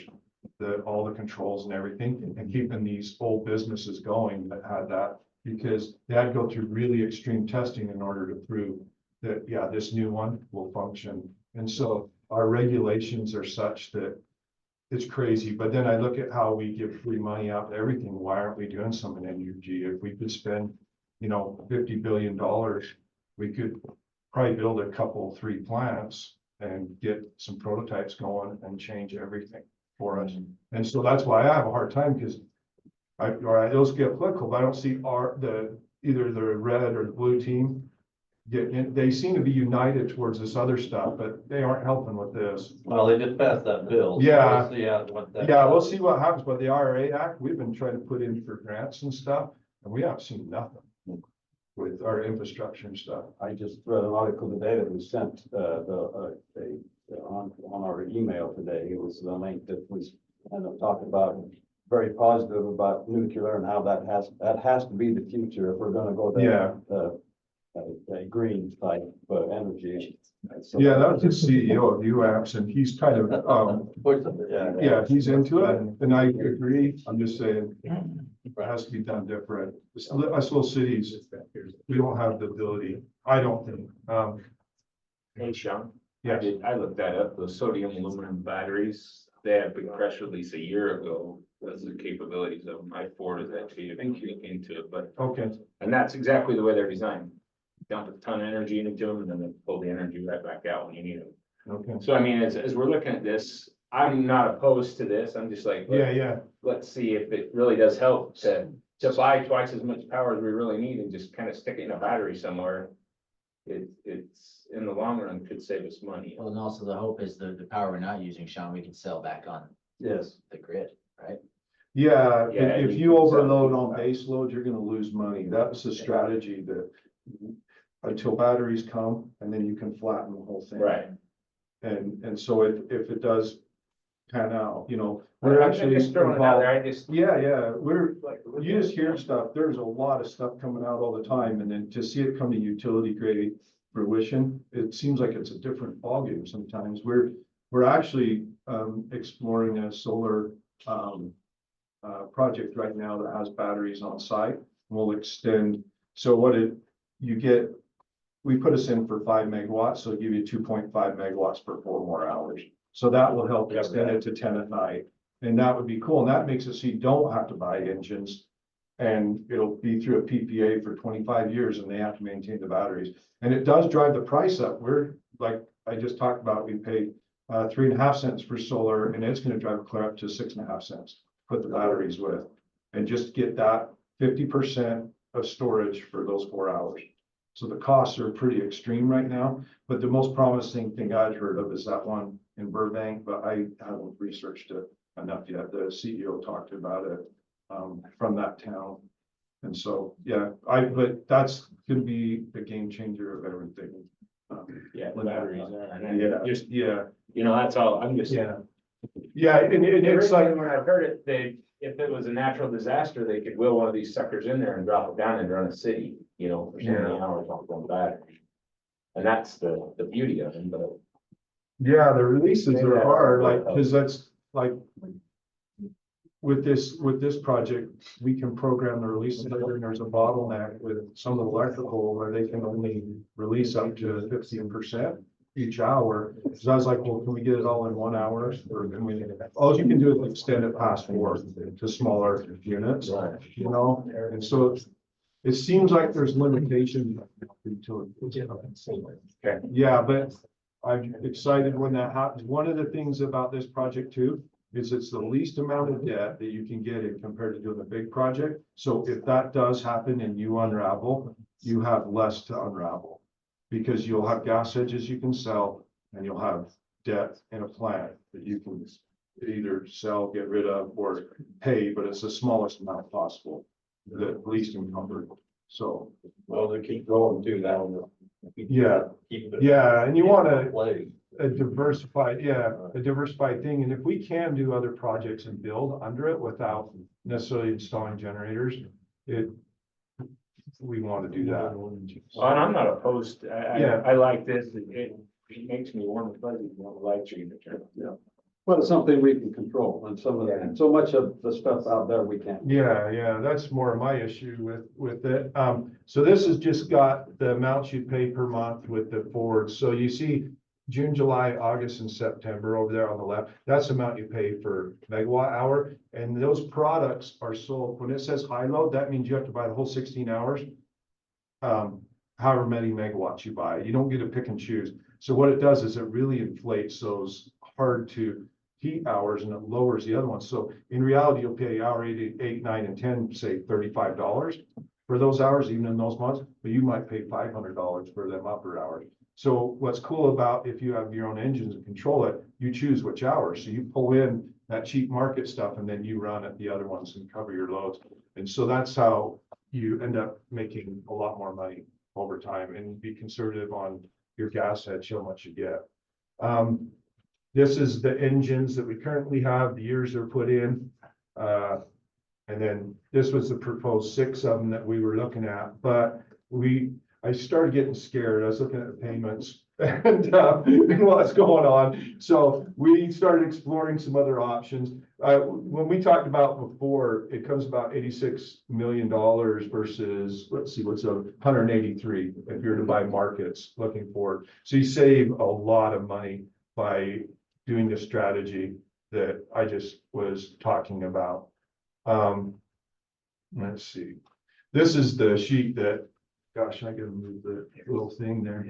Speaker 16: All the controls and everything, and keeping these old businesses going that had that, because they had to go through really extreme testing in order to prove that, yeah, this new one will function. And so our regulations are such that it's crazy. But then I look at how we give free money out to everything. Why aren't we doing some in energy? If we could spend, you know, $50 billion, we could probably build a couple, 3 plants and get some prototypes going and change everything for us. And so that's why I have a hard time, because those get applicable, but I don't see either the red or the blue team getting in. They seem to be united towards this other stuff, but they aren't helping with this.
Speaker 10: Well, they just passed that bill. So
Speaker 16: Yeah.
Speaker 10: we'll see what that.
Speaker 16: Yeah, we'll see what happens, but the IRA Act, we've been trying to put in for grants and stuff, and we haven't seen nothing with our infrastructure and stuff.
Speaker 17: I just read an article today that was sent, on our email today. It was the link that was talking about, very positive about nuclear and how that has to be the future if we're gonna go down, a green type of energy. So-
Speaker 16: Yeah, that was the CEO of UAPS, and he's kind of, yeah, he's into it, and I agree. I'm just saying, it has to be done different. Us little cities, we don't have the ability, I don't think.
Speaker 12: Hey, Sean.
Speaker 16: Yeah.
Speaker 12: I looked that up, those sodium aluminum batteries, they had a big press release a year ago. That's the capabilities of them. I forwarded that to you. I think you look into it, but,
Speaker 16: Okay,
Speaker 12: and that's exactly the way they're designed. Dump a ton of energy into them and then they pull the energy right back out when you need them.
Speaker 16: okay.
Speaker 12: So I mean, as we're looking at this, I'm not opposed to this. I'm just like,
Speaker 16: Yeah.
Speaker 12: let's see if it really does help to buy twice as much power as we really need and just kind of stick it in a battery somewhere. It's in the long run could save us money.
Speaker 7: Well, and also the hope is the power we're not using, Sean, we can sell back on
Speaker 10: Yes.
Speaker 7: the grid, right?
Speaker 16: Yeah,
Speaker 12: Yeah,
Speaker 16: if
Speaker 12: you
Speaker 16: you
Speaker 12: can
Speaker 16: overload
Speaker 12: sell-
Speaker 16: on base load, you're gonna lose money. That's the strategy that until batteries come, and then you can flatten the whole thing.
Speaker 12: Right.
Speaker 16: And so if it does pan out, you know,
Speaker 12: I'm
Speaker 16: we're actually
Speaker 12: just throwing it out there. I just.
Speaker 16: Yeah, you just hear stuff. There's a lot of stuff coming out all the time, and then to see it come to utility grade fruition, it seems like it's a different ballgame sometimes. We're actually exploring a solar project right now that has batteries on site. We'll extend, so we put us in for 5 megawatts, so it'll give you 2.5 megawatts for 4 more hours. So that will help extend it to 10 at night. And that would be cool. And that makes it so you don't have to buy engines. And it'll be through a PPA for 25 years and they have to maintain the batteries. And it does drive the price up. We're like, I just talked about, we pay 3.5 cents for solar, and it's gonna drive it clear up to 6.5 cents. Put the batteries with, and just get that 50% of storage for those 4 hours. So the costs are pretty extreme right now, but the most promising thing I've heard of is that one in Burbank, but I haven't researched it enough yet. The CEO talked about it from that town. And so, yeah, but that's gonna be the game changer of everything.
Speaker 12: Yeah, the batteries are.
Speaker 16: Yeah,
Speaker 12: You know, that's all. I'm just.
Speaker 16: yeah. Yeah, and it's like,
Speaker 12: Originally, when I heard it, if it was a natural disaster, they could wheel one of these suckers in there and drop it down and run a city, you know, for so many hours off one battery. And that's the beauty of them, but.
Speaker 16: yeah, the releases
Speaker 12: Maybe
Speaker 16: are
Speaker 12: that
Speaker 16: hard,
Speaker 12: will
Speaker 16: like,
Speaker 12: help.
Speaker 16: cause that's like. With this project, we can program the releases, and there's a bottleneck with some of the electrical where they can only release up to 15% each hour. So I was like, well, can we get it all in 1 hour, or can we, all you can do is extend it past 4 to smaller units, you know? And so it seems like there's limitations to it.
Speaker 12: Okay.
Speaker 16: Yeah, but I'm excited when that happens. One of the things about this project too, is it's the least amount of debt that you can get in compared to doing a big project. So if that does happen and you unravel, you have less to unravel. Because you'll have gas hedges you can sell, and you'll have debt in a plant that you can either sell, get rid of, or pay, but it's the smallest amount possible, the least encumbered. So,
Speaker 10: Well, they keep going too now.
Speaker 16: yeah,
Speaker 10: Keep it-
Speaker 16: yeah, and you want to
Speaker 10: Play.
Speaker 16: a diversified thing, and if we can do other projects and build under it without necessarily installing generators, we want to do that.
Speaker 12: Well, and I'm not opposed,
Speaker 16: Yeah.
Speaker 12: I like this, it makes me warm and fuzzy, you know, the lights are gonna turn.
Speaker 17: Yeah. But it's something we can control, and so much of the stuff out there we can't.
Speaker 16: Yeah, that's more my issue with it. So this has just got the amounts you pay per month with the forwards. So you see June, July, August, and September over there on the left, that's the amount you pay per megawatt hour. And those products are sold, when it says high load, that means you have to buy the whole 16 hours. However many megawatts you buy, you don't get to pick and choose. So what it does is it really inflates those hard to heat hours and it lowers the other ones. So in reality, you'll pay hour 8, 9, and 10, say $35 for those hours, even in those months, but you might pay $500 for them upper hours. So what's cool about if you have your own engines and control it, you choose which hours. So you pull in that cheap market stuff and then you run at the other ones and cover your loads. And so that's how you end up making a lot more money over time, and be conservative on your gas hedge, how much you get. This is the engines that we currently have, the years they're put in. And then this was the proposed 6 of them that we were looking at, but I started getting scared. I was looking at the payments and what's going on. So we started exploring some other options. When we talked about before, it comes about $86 million versus, let's see, what's 183 if you're to buy markets looking forward. So you save a lot of money by doing the strategy that I just was talking about. Let's see. This is the sheet that, gosh, I gotta move the little thing there.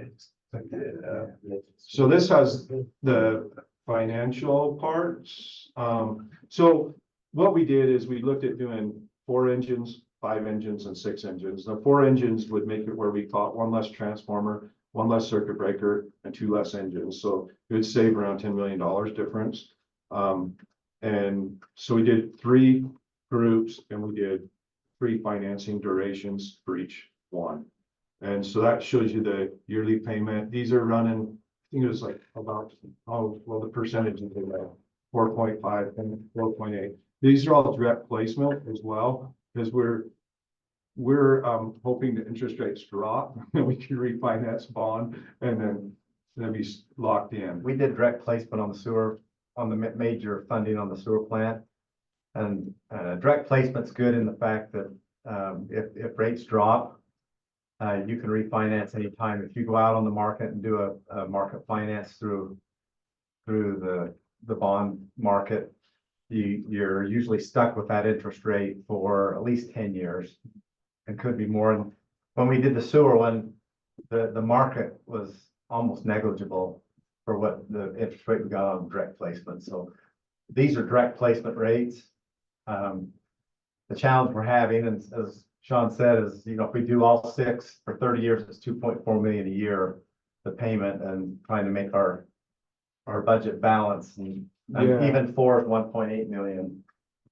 Speaker 16: So this has the financial parts. So what we did is we looked at doing 4 engines, 5 engines, and 6 engines. The 4 engines would make it where we thought 1 less transformer, 1 less circuit breaker, and 2 less engines. So it would save around $10 million difference. And so we did 3 groups and we did 3 financing durations for each one. And so that shows you the yearly payment. These are running, I think it was like about, the percentage is 4.5 and 4.8. These are all direct placement as well, because we're hoping the interest rates drop and we can refinance bond and then be locked in.
Speaker 9: We did direct placement on the sewer, on the major funding on the sewer plant. And direct placement's good in the fact that if rates drop, you can refinance anytime. If you go out on the market and do a market finance through the bond market, you're usually stuck with that interest rate for at least 10 years and could be more. And when we did the sewer one, the market was almost negligible for what the interest rate we got on direct placement. So these are direct placement rates. The challenge we're having, and as Sean said, is, if we do all 6 for 30 years, it's 2.4 million a year, the payment, and trying to make our budget balance, and even 4 is 1.8 million.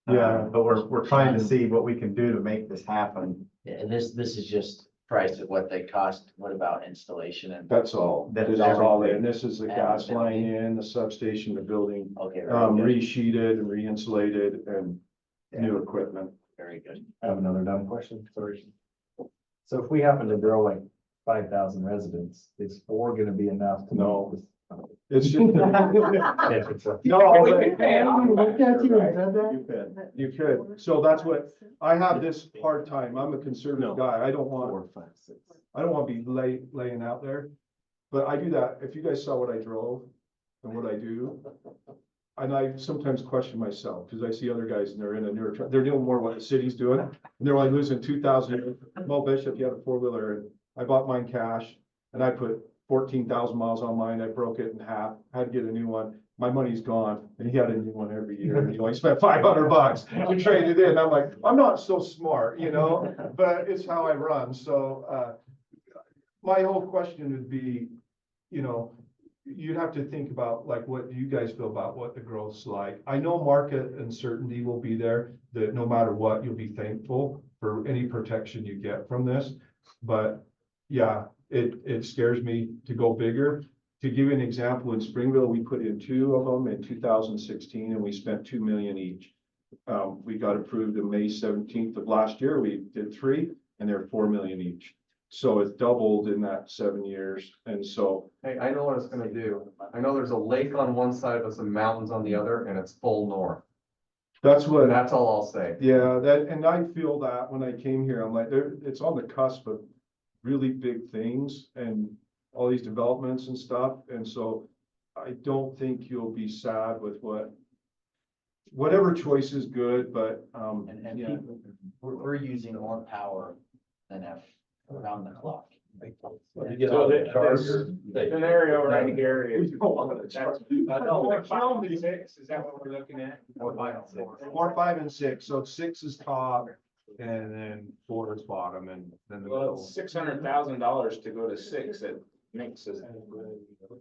Speaker 16: Yeah.
Speaker 9: But we're trying to see what we can do to make this happen.
Speaker 7: Yeah, and this is just price of what they cost, what about installation and?
Speaker 16: That's all.
Speaker 7: That
Speaker 16: This
Speaker 7: is
Speaker 16: is all
Speaker 7: already-
Speaker 16: in. This is the
Speaker 7: and
Speaker 16: gas
Speaker 7: the
Speaker 16: line
Speaker 7: building.
Speaker 16: in, the substation, the building,
Speaker 7: Okay, very good,
Speaker 16: re-sheeted and re-insulated and new equipment.
Speaker 7: very good.
Speaker 13: I have another dumb question, sorry. So if we happen to grow like 5,000 residents, is 4 gonna be enough to?
Speaker 16: No. It's just. No,
Speaker 12: We
Speaker 16: but-
Speaker 12: can pay it off
Speaker 16: Looked at you and
Speaker 12: faster,
Speaker 16: said that? You could. So that's what, I have this hard time. I'm a conservative guy. I don't want,
Speaker 13: 4, 5, 6.
Speaker 16: I don't want to be laying out there. But I do that. If you guys saw what I drove and what I do. And I sometimes question myself because I see other guys and they're in a newer truck. They're doing more what the city's doing. And they're only losing 2,000. Mo Bishop, he had a 4-wheeler and I bought mine cash and I put 14,000 miles on mine. I broke it in half, had to get a new one. My money's gone and he had a new one every year. And he only spent $500 to trade it in. I'm like, I'm not so smart, but it's how I run. So, my whole question would be, you'd have to think about like, what do you guys feel about what the growth's like? I know market uncertainty will be there, that no matter what, you'll be thankful for any protection you get from this. But yeah, it scares me to go bigger. To give you an example, in Springville, we put in 2 of them in 2016 and we spent $2 million each. We got approved on May 17th of last year. We did 3 and they're $4 million each. So it's doubled in that 7 years. And so,
Speaker 13: Hey, I know what it's gonna do. I know there's a lake on one side with some mountains on the other, and it's full north.
Speaker 16: that's what.
Speaker 13: And that's all I'll say.
Speaker 16: Yeah, and I feel that when I came here, I'm like, it's on the cusp of really big things and all these developments and stuff. And so I don't think you'll be sad with whatever choice is good, but,
Speaker 7: And
Speaker 16: yeah.
Speaker 7: people, we're using more power than ever around the clock.
Speaker 16: You get
Speaker 12: So
Speaker 16: all
Speaker 12: the
Speaker 16: the chargers.
Speaker 12: scenario right here is.
Speaker 16: We don't want to charge. I know.
Speaker 12: 4, 5, and 6, is that what we're looking at?
Speaker 16: 4, 5, and 6. So 6 is top and then 4 is bottom and then the
Speaker 12: Well,
Speaker 16: middle.
Speaker 12: it's $600,000 to go to 6, that makes us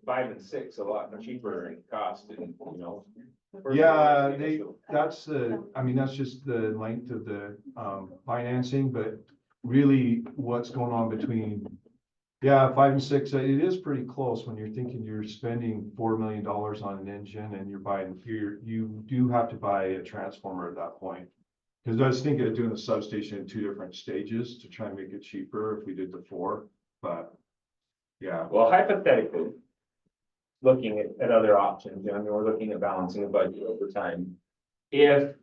Speaker 12: 5 and 6 a lot cheaper in cost and,
Speaker 16: Yeah, that's just the length of the, financing, but really what's going on between, 5 and 6, it is pretty close when you're thinking you're spending $4 million on an engine and you do have to buy a transformer at that point. Because I was thinking of doing the substation in 2 different stages to try and make it cheaper if we did the 4, but yeah.
Speaker 12: Well, hypothetically, looking at other options, we're looking at balancing the budget over time. If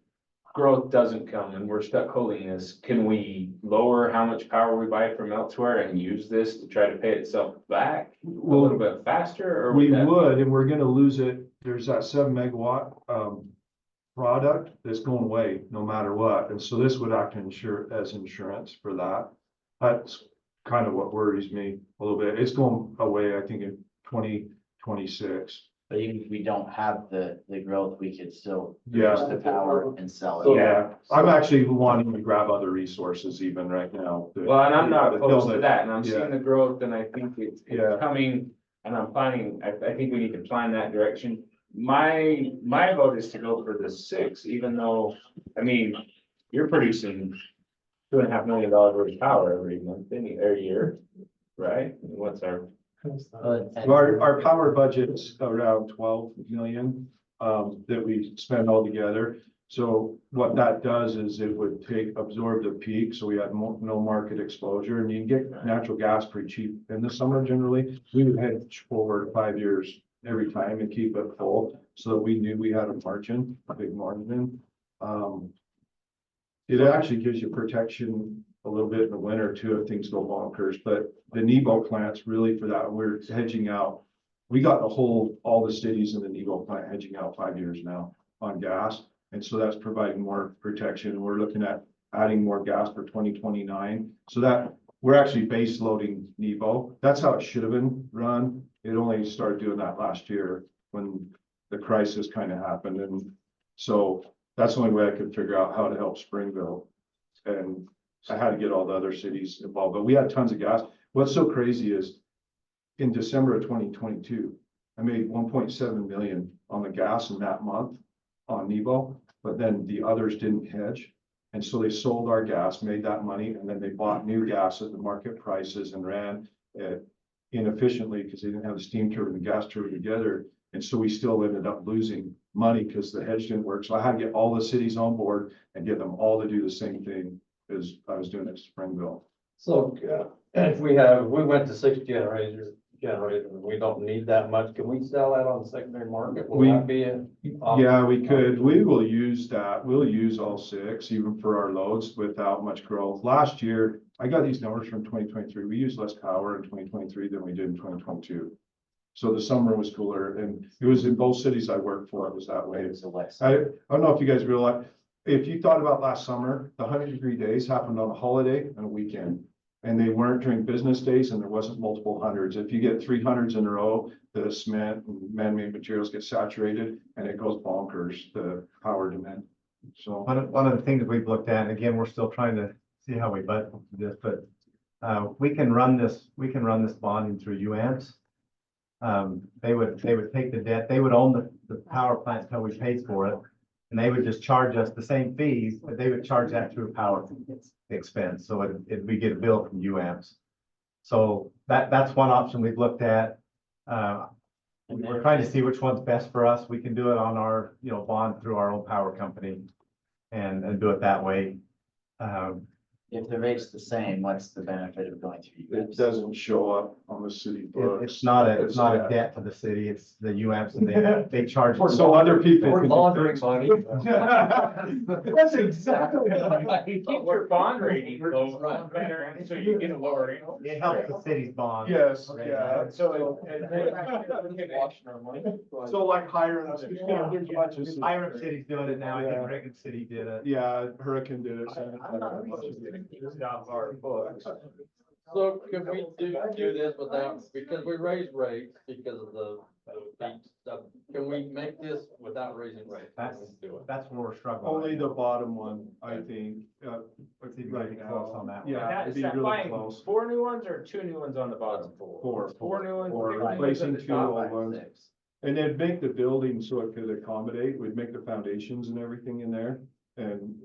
Speaker 12: growth doesn't come and we're stuck holding this, can we lower how much power we buy from elsewhere and use this to try to pay itself back a little bit faster? Or
Speaker 16: We
Speaker 12: that-
Speaker 16: would, and we're gonna lose it. There's that 7 megawatt product that's going away no matter what. And so this would act as insurance for that. That's kind of what worries me a little bit. It's going away, I think, in 2026.
Speaker 7: But even if we don't have the growth, we could still
Speaker 16: Yeah.
Speaker 7: produce the power and sell it.
Speaker 16: Yeah, I'm actually wanting to grab other resources even right now.
Speaker 12: Well, and I'm not
Speaker 16: to
Speaker 12: opposed
Speaker 16: build
Speaker 12: to
Speaker 16: it.
Speaker 12: that, and I'm
Speaker 16: Yeah.
Speaker 12: seeing the growth, and I think it's
Speaker 16: Yeah.
Speaker 12: coming, and I'm planning, I think we need to plan that direction. My vote is to go for the 6, even though, you're producing $2.5 million worth of power every month, every year, right? What's our?
Speaker 16: Our power budget's around 12 million, that we spend all together. So what that does is it would absorb the peak, so we had no market exposure, and you can get natural gas pretty cheap in the summer generally. We would hedge forward 5 years every time and keep it full, so that we knew we had a margin, a big margin. It actually gives you protection a little bit in the winter too, if things go bonkers, but the Nebo plant's really for that. We're hedging out. We got all the cities in the Nebo plant hedging out 5 years now on gas. And so that's providing more protection. We're looking at adding more gas for 2029. So that we're actually base loading Nebo. That's how it should have been run. It only started doing that last year when the crisis kind of happened. And so that's the only way I could figure out how to help Springville. And I had to get all the other cities involved, but we had tons of gas. What's so crazy is in December of 2022, I made 1.7 million on the gas in that month on Nebo, but then the others didn't hedge. And so they sold our gas, made that money, and then they bought new gas at the market prices and ran it inefficiently because they didn't have the steam turbine and gas turbine together. And so we still ended up losing money because the hedge didn't work. So I had to get all the cities on board and get them all to do the same thing as I was doing at Springville.
Speaker 10: So, if we went to 6 generators, we don't need that much, can we sell that on the secondary market? Will that be a?
Speaker 16: Yeah, we could. We will use that. We'll use all 6 even for our loads without much growth. Last year, I got these numbers from 2023. We used less power in 2023 than we did in 2022. So the summer was cooler, and it was in both cities I worked for, it was that way. I don't know if you guys realize, if you thought about last summer, the 100-degree days happened on a holiday and a weekend. And they weren't during business days, and there wasn't multiple hundreds. If you get 300s in a row, the cement and man-made materials get saturated and it goes bonkers, the power demand. So
Speaker 9: One of the things we've looked at, and again, we're still trying to see how we budget this, but we can run this bonding through UAMPS. They would take the debt, they would own the power plant until we paid for it. And they would just charge us the same fees, but they would charge that through power expense. So we get a bill from UAMPS. So that's one option we've looked at. We're trying to see which one's best for us. We can do it on our, bond through our own power company and do it that way.
Speaker 7: If the rate's the same, what's the benefit of going through you?
Speaker 16: it doesn't show up on the city books.
Speaker 9: It's not a debt to the city. It's the UAMPS and they charge.
Speaker 16: So other people.
Speaker 13: We're
Speaker 16: can-
Speaker 13: laundering money.
Speaker 16: That's exactly right.
Speaker 12: You keep your bond rating low, better, so you get a lower.
Speaker 9: It helps the city's bond.
Speaker 16: Yes,
Speaker 9: Right.
Speaker 16: yeah.
Speaker 12: So.
Speaker 13: Washing our money.
Speaker 16: So like hiring us.
Speaker 9: Hiram City's doing it now. I think Reagan City did it.
Speaker 16: Yeah, Hurricane did it.
Speaker 10: So can we do this without, because we raised rates because of the heat stuff, can we make this without raising rates?
Speaker 9: That's where we're struggling.
Speaker 16: Only the bottom one, I think,
Speaker 9: See if we can get close on that one.
Speaker 16: Yeah, it'd
Speaker 12: Is
Speaker 16: be
Speaker 12: that
Speaker 16: really
Speaker 12: buying
Speaker 16: close.
Speaker 12: 4 new ones or 2 new ones on the bottom? Four new ones.
Speaker 16: Or
Speaker 12: three new ones
Speaker 16: replacing
Speaker 12: at the
Speaker 16: 2
Speaker 12: top.
Speaker 16: old ones. And then make the building so it could accommodate, we'd make the foundations and everything in there. And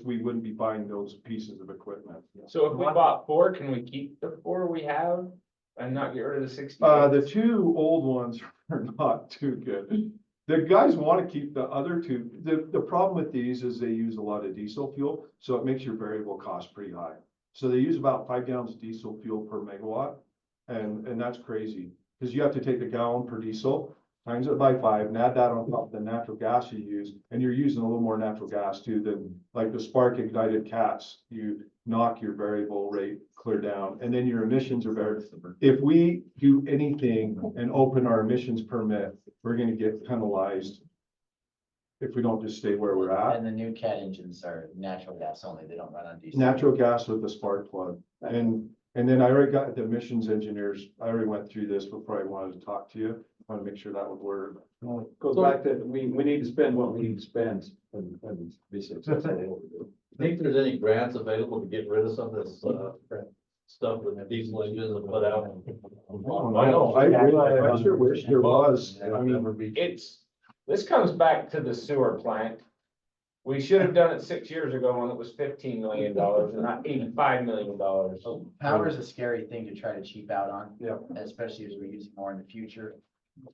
Speaker 16: we wouldn't be buying those pieces of equipment.
Speaker 12: So if we bought 4, can we keep the 4 we have and not get rid of the 60?
Speaker 16: The 2 old ones are not too good. The guys want to keep the other 2. The problem with these is they use a lot of diesel fuel, so it makes your variable cost pretty high. So they use about 5 gallons of diesel fuel per megawatt. And that's crazy, because you have to take the gallon per diesel, times it by 5, and add that on top of the natural gas you use, and you're using a little more natural gas too than like the spark ignited cats. You knock your variable rate clear down, and then your emissions are better. If we do anything and open our emissions permit, we're gonna get penalized if we don't just stay where we're at.
Speaker 7: And the new cat engines are natural gas only, they don't run on diesel.
Speaker 16: Natural gas with a spark plug, and then I already got the emissions engineers, I already went through this before I wanted to talk to you. I want to make sure that would work.
Speaker 17: Goes back to, we need to spend what we need to spend and be successful.
Speaker 10: Think there's any grants available to get rid of some of this, stuff with diesel engines and put out?
Speaker 16: I sure wish there was. I mean,
Speaker 12: This comes back to the sewer plant. We should have done it 6 years ago when it was $15 million and not $85 million.
Speaker 7: Power is a scary thing to try to cheap out on.
Speaker 16: Yeah.
Speaker 7: Especially as we're using more in the future.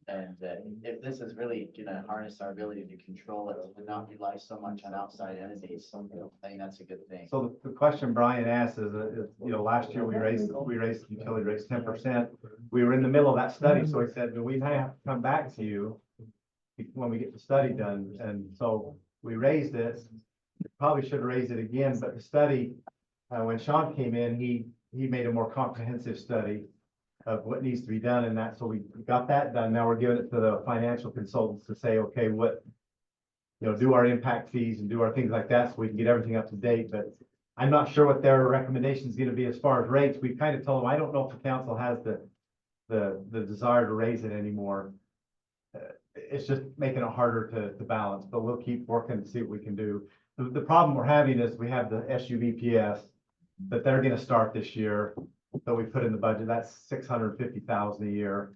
Speaker 7: And if this is really gonna harness our ability to control it, to not rely so much on outside entities, I think that's a good thing.
Speaker 9: So the question Brian asked is, last year we raised utility rates 10%. We were in the middle of that study, so he said, we may have to come back to you when we get the study done. And so we raised it, probably should have raised it again, but the study, when Sean came in, he made a more comprehensive study of what needs to be done and that, so we got that done. Now we're giving it to the financial consultants to say, okay, what, do our impact fees and do our things like that, so we can get everything up to date. But I'm not sure what their recommendation is going to be as far as rates. We kind of told them, I don't know if the council has the desire to raise it anymore. It's just making it harder to balance, but we'll keep working to see what we can do. The problem we're having is we have the SUVPS that they're going to start this year. That we put in the budget, that's $650,000 a year.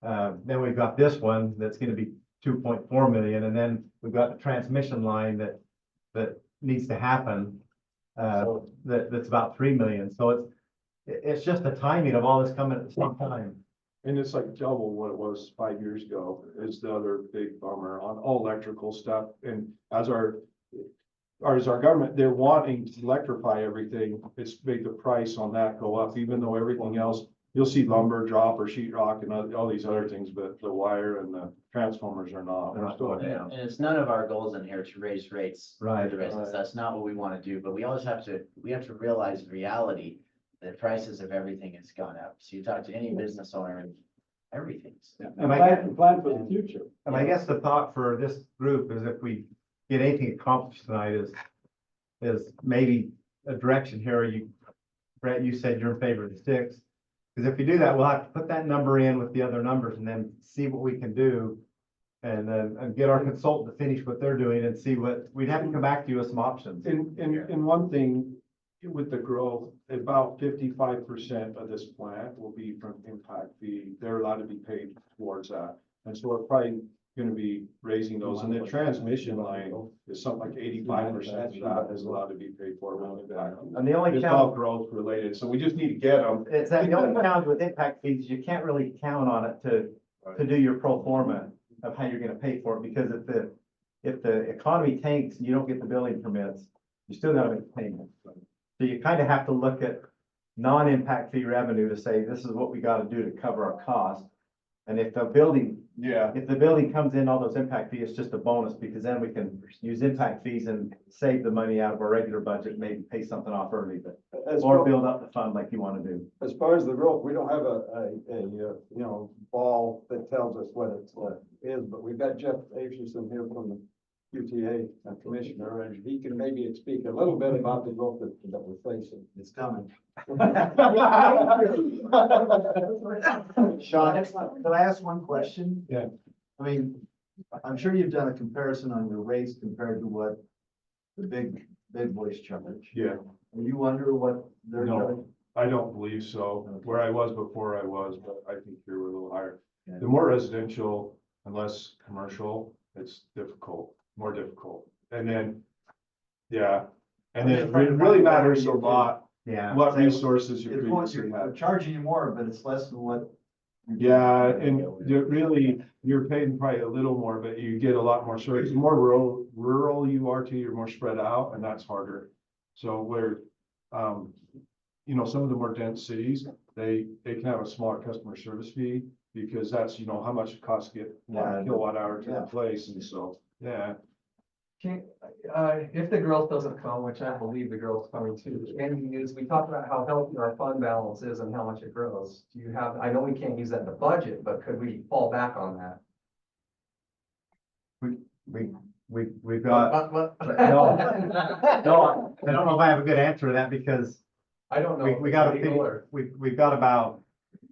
Speaker 9: Then we've got this one that's going to be 2.4 million, and then we've got the transmission line that needs to happen. That's about 3 million, so it's just the timing of all this coming at the same time.
Speaker 16: And it's like double what it was 5 years ago is the other big bummer on all electrical stuff. And as our government, they're wanting to electrify everything. It's made the price on that go up, even though everything else, you'll see lumber drop or sheetrock and all these other things, but the wire and the transformers are not. We're still-
Speaker 7: And it's none of our goals in here to raise rates. For
Speaker 9: Right.
Speaker 7: the residents. That's not what we want to do, but we always have to realize reality. The prices of everything has gone up. So you talk to any business owner and everything's.
Speaker 9: And I guess,
Speaker 17: Plan for the future.
Speaker 9: and I guess the thought for this group is if we get anything accomplished tonight is maybe a direction here. Brett, you said you're in favor of the 6. Because if we do that, we'll have to put that number in with the other numbers and then see what we can do. And get our consultant to finish what they're doing and see we'd have to come back to you with some options.
Speaker 16: And one thing with the growth, about 55% of this plant will be from impact fee. They're allowed to be paid towards that. And so we're probably gonna be raising those. And the transmission line is something like 85% of that is allowed to be paid for with impact.
Speaker 9: And the only
Speaker 16: It's all
Speaker 9: challenge,
Speaker 16: growth related, so we just need to get them.
Speaker 9: it's that the only challenge with impact fees, you can't really count on it to do your pro forma of how you're gonna pay for it, because if the economy tanks and you don't get the building permits, you still gotta make the payment. So you kind of have to look at non-impact fee revenue to say, this is what we gotta do to cover our costs. And if the building comes in, all those impact fees, it's just a bonus, because then we can use impact fees and save the money out of our regular budget, maybe pay something off early, but, or build up the fund like you wanna do.
Speaker 17: As far as the growth, we don't have ball that tells us what it is, but we've got Jeff Aitchison here from the UTA commissioner, and he can maybe speak a little bit about the growth that we're facing.
Speaker 7: It's coming.
Speaker 18: Sean, can I ask one question?
Speaker 16: Yeah.
Speaker 18: I mean, I'm sure you've done a comparison on your rates compared to what the big boys charge.
Speaker 16: Yeah,
Speaker 18: And you wonder what they're
Speaker 16: No.
Speaker 18: charging?
Speaker 16: I don't believe so. Where I was before I was, but I think here we're a little higher.
Speaker 18: Yeah.
Speaker 16: The more residential and less commercial, it's more difficult. And then, yeah, and then it really matters a lot
Speaker 9: Yeah.
Speaker 16: what resources you
Speaker 18: It's what
Speaker 16: previously
Speaker 18: they're
Speaker 16: had.
Speaker 18: charging you more, but it's less than what.
Speaker 16: Yeah, and you're paying probably a little more, but you get a lot more service. The more rural you are too, you're more spread out, and that's harder. So where, some of the more dense cities, they can have a smaller customer service fee, because that's, how much it costs to get
Speaker 18: Yeah.
Speaker 16: 1 kilowatt hour to the
Speaker 18: Yeah.
Speaker 16: place, and so, yeah.
Speaker 13: If the growth doesn't come, which I believe the growth's coming too, can you use, we talked about how healthy our fund balance is and how much it grows. Do you have, I know we can't use that in the budget, but could we fall back on that?
Speaker 9: We've got,
Speaker 13: What?
Speaker 9: no, I don't know if I have a good answer to that, because
Speaker 13: I don't know. if
Speaker 9: we
Speaker 13: it's
Speaker 9: got
Speaker 13: legal or-
Speaker 9: we've got about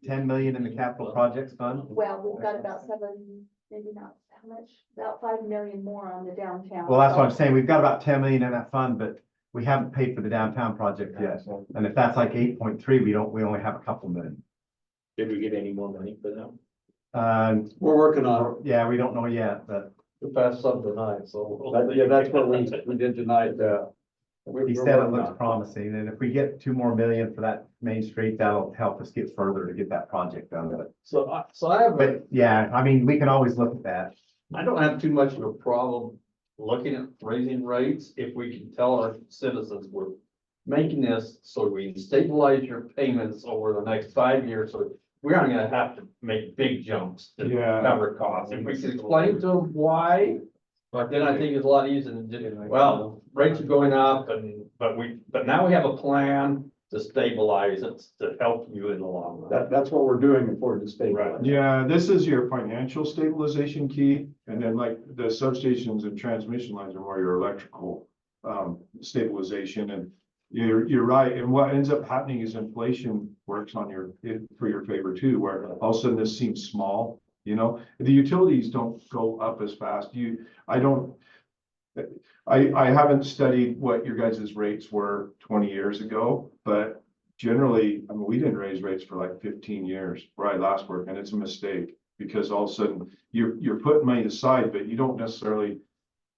Speaker 9: 10 million in the capital projects fund.
Speaker 11: Well, we've got about 7, maybe not how much, about 5 million more on the downtown.
Speaker 9: Well, that's what I'm saying. We've got about 10 million in that fund, but we haven't paid for the downtown project yet. And if that's like 8.3, we only have a couple million.
Speaker 10: Did we get any more money for them?
Speaker 17: We're working on
Speaker 9: Yeah, we don't know yet, but
Speaker 17: it. We passed some tonight, so, that's what we did tonight,
Speaker 9: he said it looks promising. And if we get 2 more million for that Main Street, that'll help us get further to get that project done.
Speaker 17: So I have
Speaker 9: But yeah, I mean, we can always look at that.
Speaker 17: I don't have too much of a problem looking at raising rates if we can tell our citizens we're making this so we can stabilize your payments over the next 5 years, so we aren't gonna have to make big jumps to
Speaker 16: Yeah.
Speaker 17: cover costs. If we can explain to them why, but then I think it's a lot easier than just, well, rates are going up but now we have a plan to stabilize it, to help you in the long run. That's what we're doing for the stabilize.
Speaker 16: Yeah, this is your financial stabilization key, and then like the substations and transmission lines are more your electrical stabilization, and you're right. And what ends up happening is inflation works on for your favor too, where all of a sudden this seems small, the utilities don't go up as fast. I haven't studied what your guys' rates were 20 years ago, but generally, I mean, we didn't raise rates for like 15 years where I last worked, and it's a mistake, because all of a sudden you're putting money aside, but you don't necessarily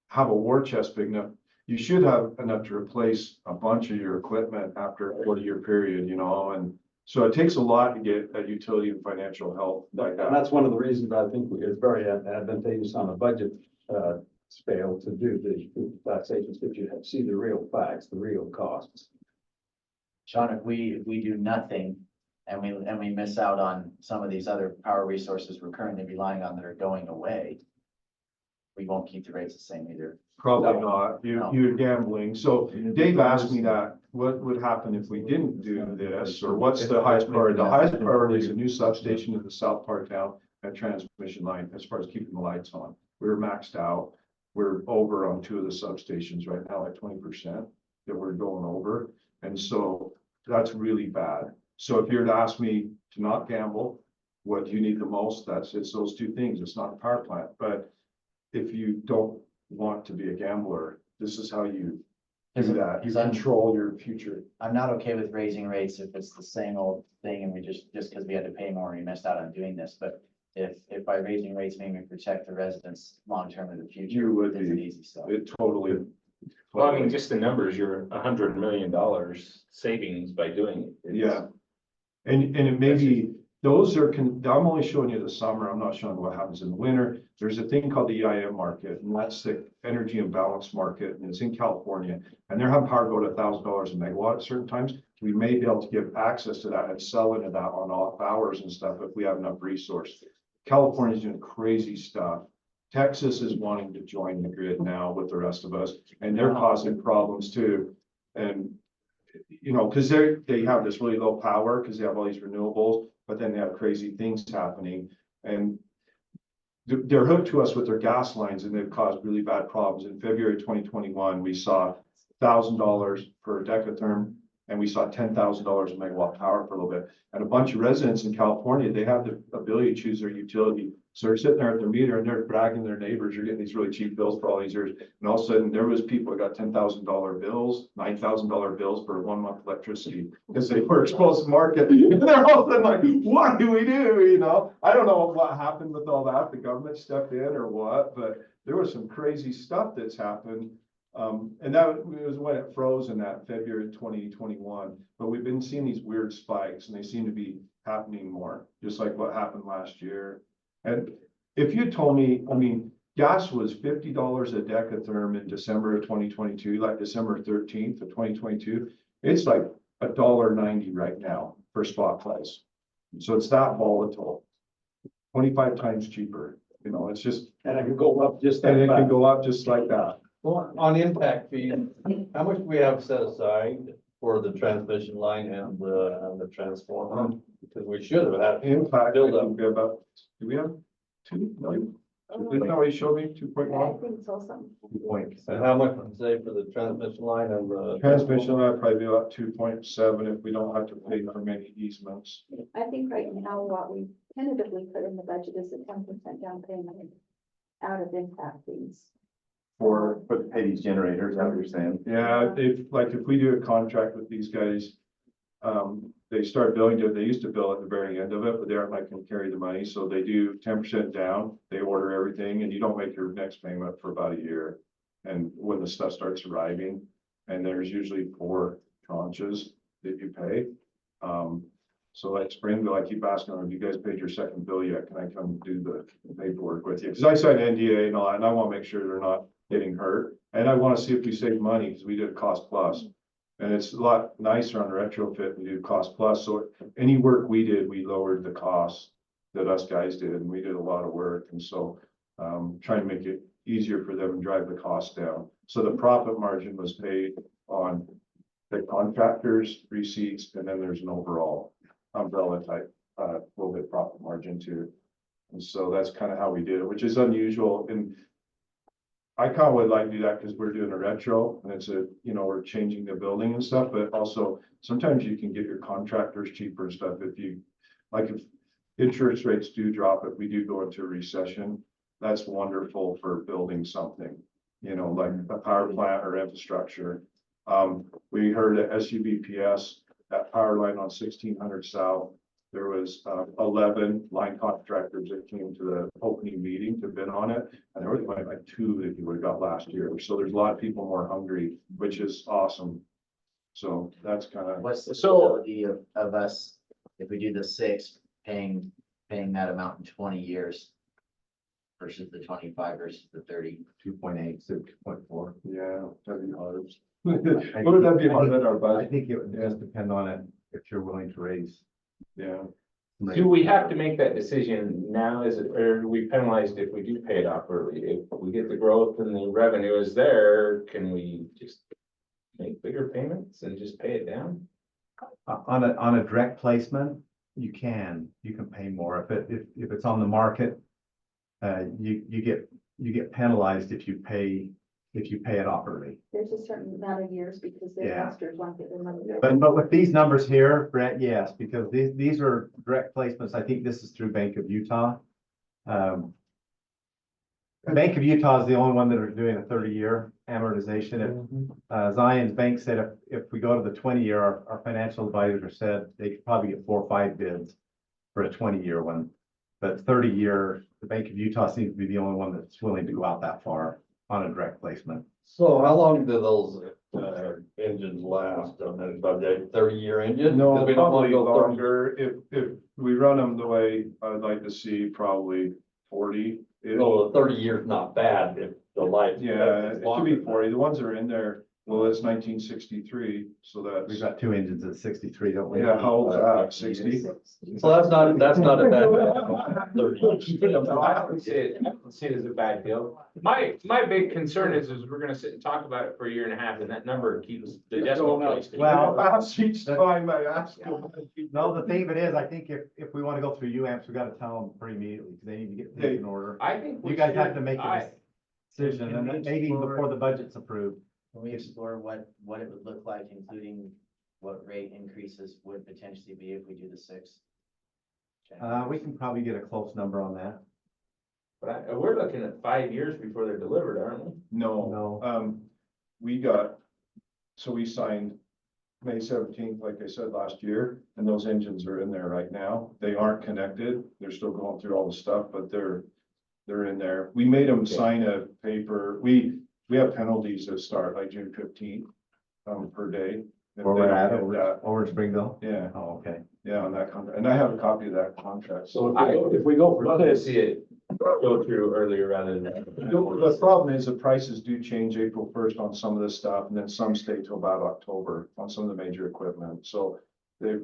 Speaker 16: have a war chest big enough. you should have enough to replace a bunch of your equipment after a 40-year period, you know, and so it takes a lot to get a utility and financial help like that.
Speaker 17: And that's one of the reasons I think it's very advantageous on a budget, scale to do the taxations, but you see the real facts, the real costs.
Speaker 7: Sean, if we do nothing and we miss out on some of these other power resources we're currently relying on that are going away, we won't keep the rates the same either.
Speaker 16: Probably not.
Speaker 7: No.
Speaker 16: You're gambling. So Dave asked me that, what would happen if we didn't do this, or what's the highest priority? The highest priority is a new substation in the south part of town and transmission line as far as keeping the lights on. We're maxed out. We're over on 2 of the substations right now, like 20% that we're going over. And so that's really bad. So if you're to ask me to not gamble, what do you need the most? It's those 2 things. It's not the power plant, but if you don't want to be a gambler, this is how you do that. You control your future.
Speaker 7: I'm not okay with raising rates if it's the same old thing and we just because we had to pay more, we missed out on doing this, but if by raising rates, maybe we protect the residents long-term in the future.
Speaker 16: You would
Speaker 7: it's an
Speaker 16: be.
Speaker 7: easy stuff.
Speaker 16: It totally.
Speaker 12: Well, I mean, just the numbers, you're $100 million savings by doing it.
Speaker 16: Yeah. And it may be, those are, I'm only showing you the summer. I'm not showing what happens in the winter. There's a thing called the EIM market, and that's the energy imbalance market, and it's in California. And they're having power go to $1,000 a megawatt at certain times. We may be able to get access to that and sell into that on off hours and stuff if we have enough resource. California's doing crazy stuff. Texas is wanting to join the grid now with the rest of us, and they're causing problems too. And, you know, because they have this really low power because they have all these renewables, but then they have crazy things happening. And they're hooked to us with their gas lines, and they've caused really bad problems. In February 2021, we saw $1,000 per decatherm, and we saw $10,000 a megawatt power for a little bit. And a bunch of residents in California, they have the ability to choose their utility. So they're sitting there at their meter and they're bragging to their neighbors, you're getting these really cheap bills for all these years. And all of a sudden there was people that got $10,000 bills, $9,000 bills for 1 month electricity because they were exposed to market. And they're all of a sudden like, what do we do? You know, I don't know what happened with all that. The government stepped in or what, but there was some crazy stuff that's happened. And that was when it froze in that February 2021, but we've been seeing these weird spikes and they seem to be happening more, just like what happened last year. And if you told me, I mean, gas was $50 a decatherm in December of 2022, like December 13th of 2022, it's like $1.90 right now for spot price. So it's that volatile, 25 times cheaper, you know, it's just.
Speaker 17: And it can go up just that
Speaker 16: And it can
Speaker 17: fast.
Speaker 16: go up just like that.
Speaker 17: Well, on impact fee, how much do we have set aside?
Speaker 10: Aside for the transmission line and the transformer, because we should have had.
Speaker 16: In fact,
Speaker 10: Build
Speaker 16: I
Speaker 10: up.
Speaker 16: think we have about, do we have 2 million? Isn't that what you showed me, 2.1?
Speaker 11: I think so, something.
Speaker 10: And how much would you say for the transmission line and the?
Speaker 16: Transmission, I'd probably be about 2.7 if we don't have to pay for many easements.
Speaker 11: I think right now what we tentatively put in the budget is a 10% down payment out of impact fees.
Speaker 18: For the pay these generators, is that what you're saying?
Speaker 16: Yeah, if we do a contract with these guys, they start billing, they used to bill at the very end of it, but they aren't like can carry the money, so they do 10% down, they order everything, and you don't make your next payment for about a year. And when the stuff starts arriving, and there's usually 4 tranches that you pay. So like Springville, I keep asking them, have you guys paid your second bill yet? Can I come do the paperwork with you? Because I signed NDA and all that, and I want to make sure they're not getting hurt. And I want to see if we save money, because we did a cost plus. And it's a lot nicer on the retrofit, we do cost plus. So any work we did, we lowered the cost that us guys did, and we did a lot of work. And so trying to make it easier for them and drive the cost down. So the profit margin was paid on the contractors' receipts, and then there's an overall umbrella type, little bit profit margin too. And so that's kind of how we did it, which is unusual. And I kind of would like to do that because we're doing a retro and it's we're changing the building and stuff, but also sometimes you can get your contractors cheaper and stuff if interest rates do drop, if we do go into a recession, that's wonderful for building something, like a power plant or infrastructure. We heard at SUBPS, that power line on 1600 South, There was 11 line contractors that came to the opening meeting to bid on it. And there was like 2 that you would have got last year. So there's a lot of people more hungry, which is awesome. So that's kind of.
Speaker 7: What's the ability of us, if we do the 6, paying that amount in 20 years? Versus the 25 versus the 30.
Speaker 9: 2.8, so 2.4.
Speaker 16: Yeah, that'd be hard. Would that be hard at our
Speaker 9: I
Speaker 16: budget?
Speaker 9: think it would just depend on it, if you're willing to raise.
Speaker 16: Yeah.
Speaker 12: Do we have to make that decision now? Is it, or are we penalized if we do pay it off early? If we get the growth and the revenue is there, can we just make bigger payments and just pay it down?
Speaker 9: On a direct placement, you can pay more. If it's on the market, you get penalized if you pay it off early.
Speaker 11: There's a certain amount of years because the
Speaker 9: Yeah.
Speaker 11: investors want to get their money.
Speaker 9: But with these numbers here, Brett, yes, because these are direct placements. I think this is through Bank of Utah. Bank of Utah is the only one that are doing a 30-year amortization. If Zion's Bank said if we go to the 20-year, our financial advisor said they could probably get 4 or 5 bids for a 20-year one. But 30-year, the Bank of Utah seems to be the only one that's willing to go out that far on a direct placement.
Speaker 10: So how long do those engines last? About that 30-year engine?
Speaker 16: No,
Speaker 10: 'Cause we don't wanna
Speaker 16: probably
Speaker 10: go 30.
Speaker 16: longer. If we run them the way I'd like to see, probably 40.
Speaker 10: No, the 30 years not bad if the life.
Speaker 16: Yeah, it should be 40. The ones that are in there, well, it's 1963, so
Speaker 9: We've
Speaker 16: that's,
Speaker 9: got 2 engines at 63, don't we?
Speaker 16: yeah, how old's that? 60?
Speaker 10: So that's not a bad. 30.
Speaker 12: I don't see it as a bad deal. My big concern is we're gonna sit and talk about it for a year and a half and that number keeps the decimal place.
Speaker 9: Well,
Speaker 16: Perhaps each time I ask you.
Speaker 9: No, the thing of it is, I think if we want to go through UAMPS, we got to tell them pretty immediately, because they need to get things in order.
Speaker 12: I think.
Speaker 9: You guys have to make
Speaker 12: I-
Speaker 9: a decision,
Speaker 7: Can
Speaker 9: and
Speaker 7: we
Speaker 9: maybe
Speaker 7: explore-
Speaker 9: before the budget's approved.
Speaker 7: Can we explore what it would look like, including what rate increases would potentially be if we do the 6?
Speaker 9: We can probably get a close number on that.
Speaker 12: But we're looking at 5 years before they're delivered, aren't we?
Speaker 16: No, we signed May 17th, like I said, last year, and those engines are in there right now. They aren't connected. They're still going through all the stuff, but they're in there. We made them sign a paper. We have penalties that start like June 15th, per day. if
Speaker 9: Where
Speaker 16: they
Speaker 9: we're
Speaker 16: don't
Speaker 9: at,
Speaker 16: hit that.
Speaker 9: over in Springville?
Speaker 16: Yeah,
Speaker 9: Oh, okay.
Speaker 16: yeah, on that contract. And I have a copy of that contract.
Speaker 10: So if we go
Speaker 12: Love
Speaker 10: for
Speaker 12: to
Speaker 10: 6,
Speaker 12: see it go through earlier rather than.
Speaker 16: The problem is the prices do change April 1st on some of this stuff, and then some stay till about October on some of the major equipment. So they've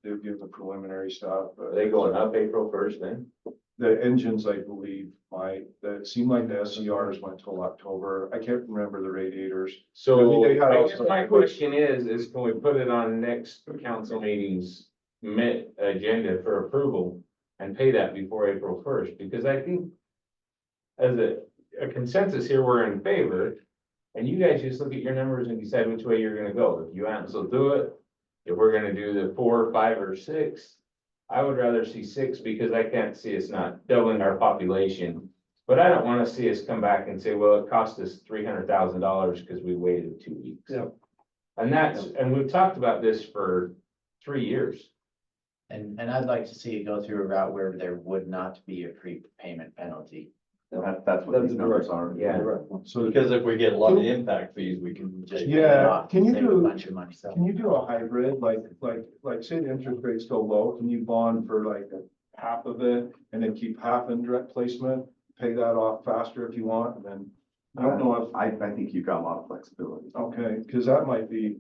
Speaker 16: given the preliminary stuff.
Speaker 12: Are they going up April 1st then?
Speaker 16: The engines, I believe, it seemed like the SCRs went till October. I can't remember the radiators.
Speaker 12: So
Speaker 16: They had
Speaker 12: I
Speaker 16: also-
Speaker 12: guess my question is can we put it on next council meeting's agenda for approval and pay that before April 1st? Because I think as a consensus here, we're in favor. And you guys just look at your numbers and decide which way you're gonna go. If you want, so do it. If we're gonna do the 4, 5, or 6, I would rather see 6 because I can't see us not doubling our population. But I don't wanna see us come back and say, well, it cost us $300,000 because we waited 2 weeks.
Speaker 10: Yeah.
Speaker 12: And we've talked about this for 3 years.
Speaker 7: And I'd like to see it go through a route where there would not be a prepayment penalty.
Speaker 9: That's what these numbers are.
Speaker 12: Yeah.
Speaker 16: So
Speaker 10: because if we get a lot of impact fees, we can.
Speaker 7: Just
Speaker 10: take
Speaker 7: pay it
Speaker 16: Yeah,
Speaker 7: off,
Speaker 16: can you
Speaker 7: save a
Speaker 16: do-
Speaker 7: bunch of money. So
Speaker 16: Can you do a hybrid, like say the interest rate's still low, can you bond for like half of it and then keep half in direct placement? Pay that off faster if you want, and then, I don't know if,
Speaker 9: I think you've got a lot of flexibility.
Speaker 16: okay, cause that might be,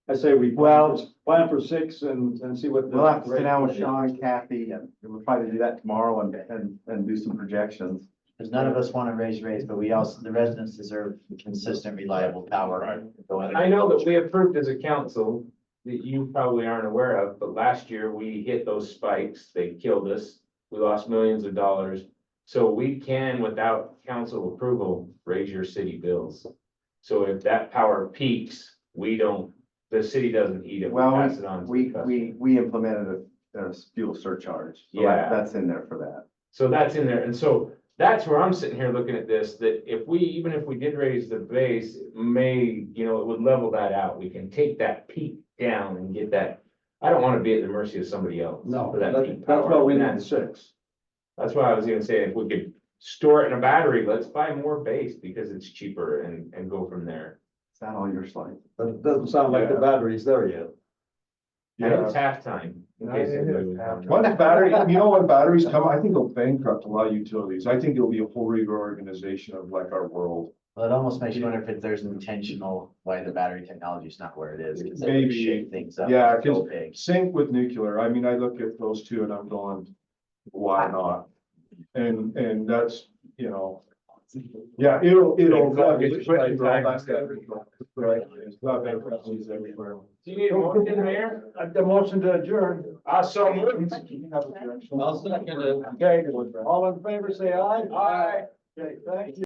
Speaker 17: I say we
Speaker 9: Well-
Speaker 17: plan for 6 and see what.
Speaker 9: We'll have to sit down with Sean, Kathy, and we'll try to do that tomorrow and do some projections.
Speaker 7: because none of us want to raise rates, but we also, the residents deserve consistent, reliable power.
Speaker 12: And I know that we approved as a council that you probably aren't aware of, but last year we hit those spikes. They killed us. We lost millions of dollars. So we can, without council approval, raise your city bills. So if that power peaks, the city doesn't eat it. We
Speaker 9: Well,
Speaker 12: pass it on. to the customer.
Speaker 9: we implemented a fuel surcharge. So
Speaker 12: Yeah.
Speaker 9: That's in there for that.
Speaker 12: So that's in there. And so that's where I'm sitting here looking at this, that even if we did raise the base, it may, it would level that out. We can take that peak down and get that I don't wanna be at the mercy of somebody else.
Speaker 17: No,
Speaker 12: for that
Speaker 17: that's,
Speaker 12: peak
Speaker 17: that's
Speaker 12: power.
Speaker 17: why we
Speaker 12: And
Speaker 17: need the
Speaker 12: that's-
Speaker 17: 6.
Speaker 12: That's why I was gonna say, if we could store it in a battery, let's buy more base because it's cheaper and go from there.
Speaker 18: Is that all your slide?
Speaker 17: But it doesn't sound like the
Speaker 16: Yeah.
Speaker 17: battery's there yet.
Speaker 12: And it's halftime. in
Speaker 16: Yeah,
Speaker 12: case
Speaker 16: it
Speaker 12: anybody
Speaker 16: is
Speaker 12: was wondering.
Speaker 16: Once battery, you know, when batteries come, I think it'll bankrupt a lot of utilities. I think it'll be a whole reorganization of like our world.
Speaker 7: Well, it almost makes you wonder if there's intentional why the battery technology is not where it is. 'Cause it would
Speaker 16: Maybe.
Speaker 7: shake things up.
Speaker 16: Yeah,
Speaker 7: so
Speaker 16: 'cause
Speaker 7: big.
Speaker 16: sync with nuclear. I mean, I look at those two and I'm going, why not? And that's, you know. Yeah, it'll. Right. It's not bankruptcies everywhere.
Speaker 12: Do you need a motion, Mayor?
Speaker 16: The motion to adjourn.
Speaker 12: I so moved.
Speaker 10: I'll second it.
Speaker 17: Okay, all in favor, say aye.
Speaker 12: Aye.
Speaker 17: Okay, thank you.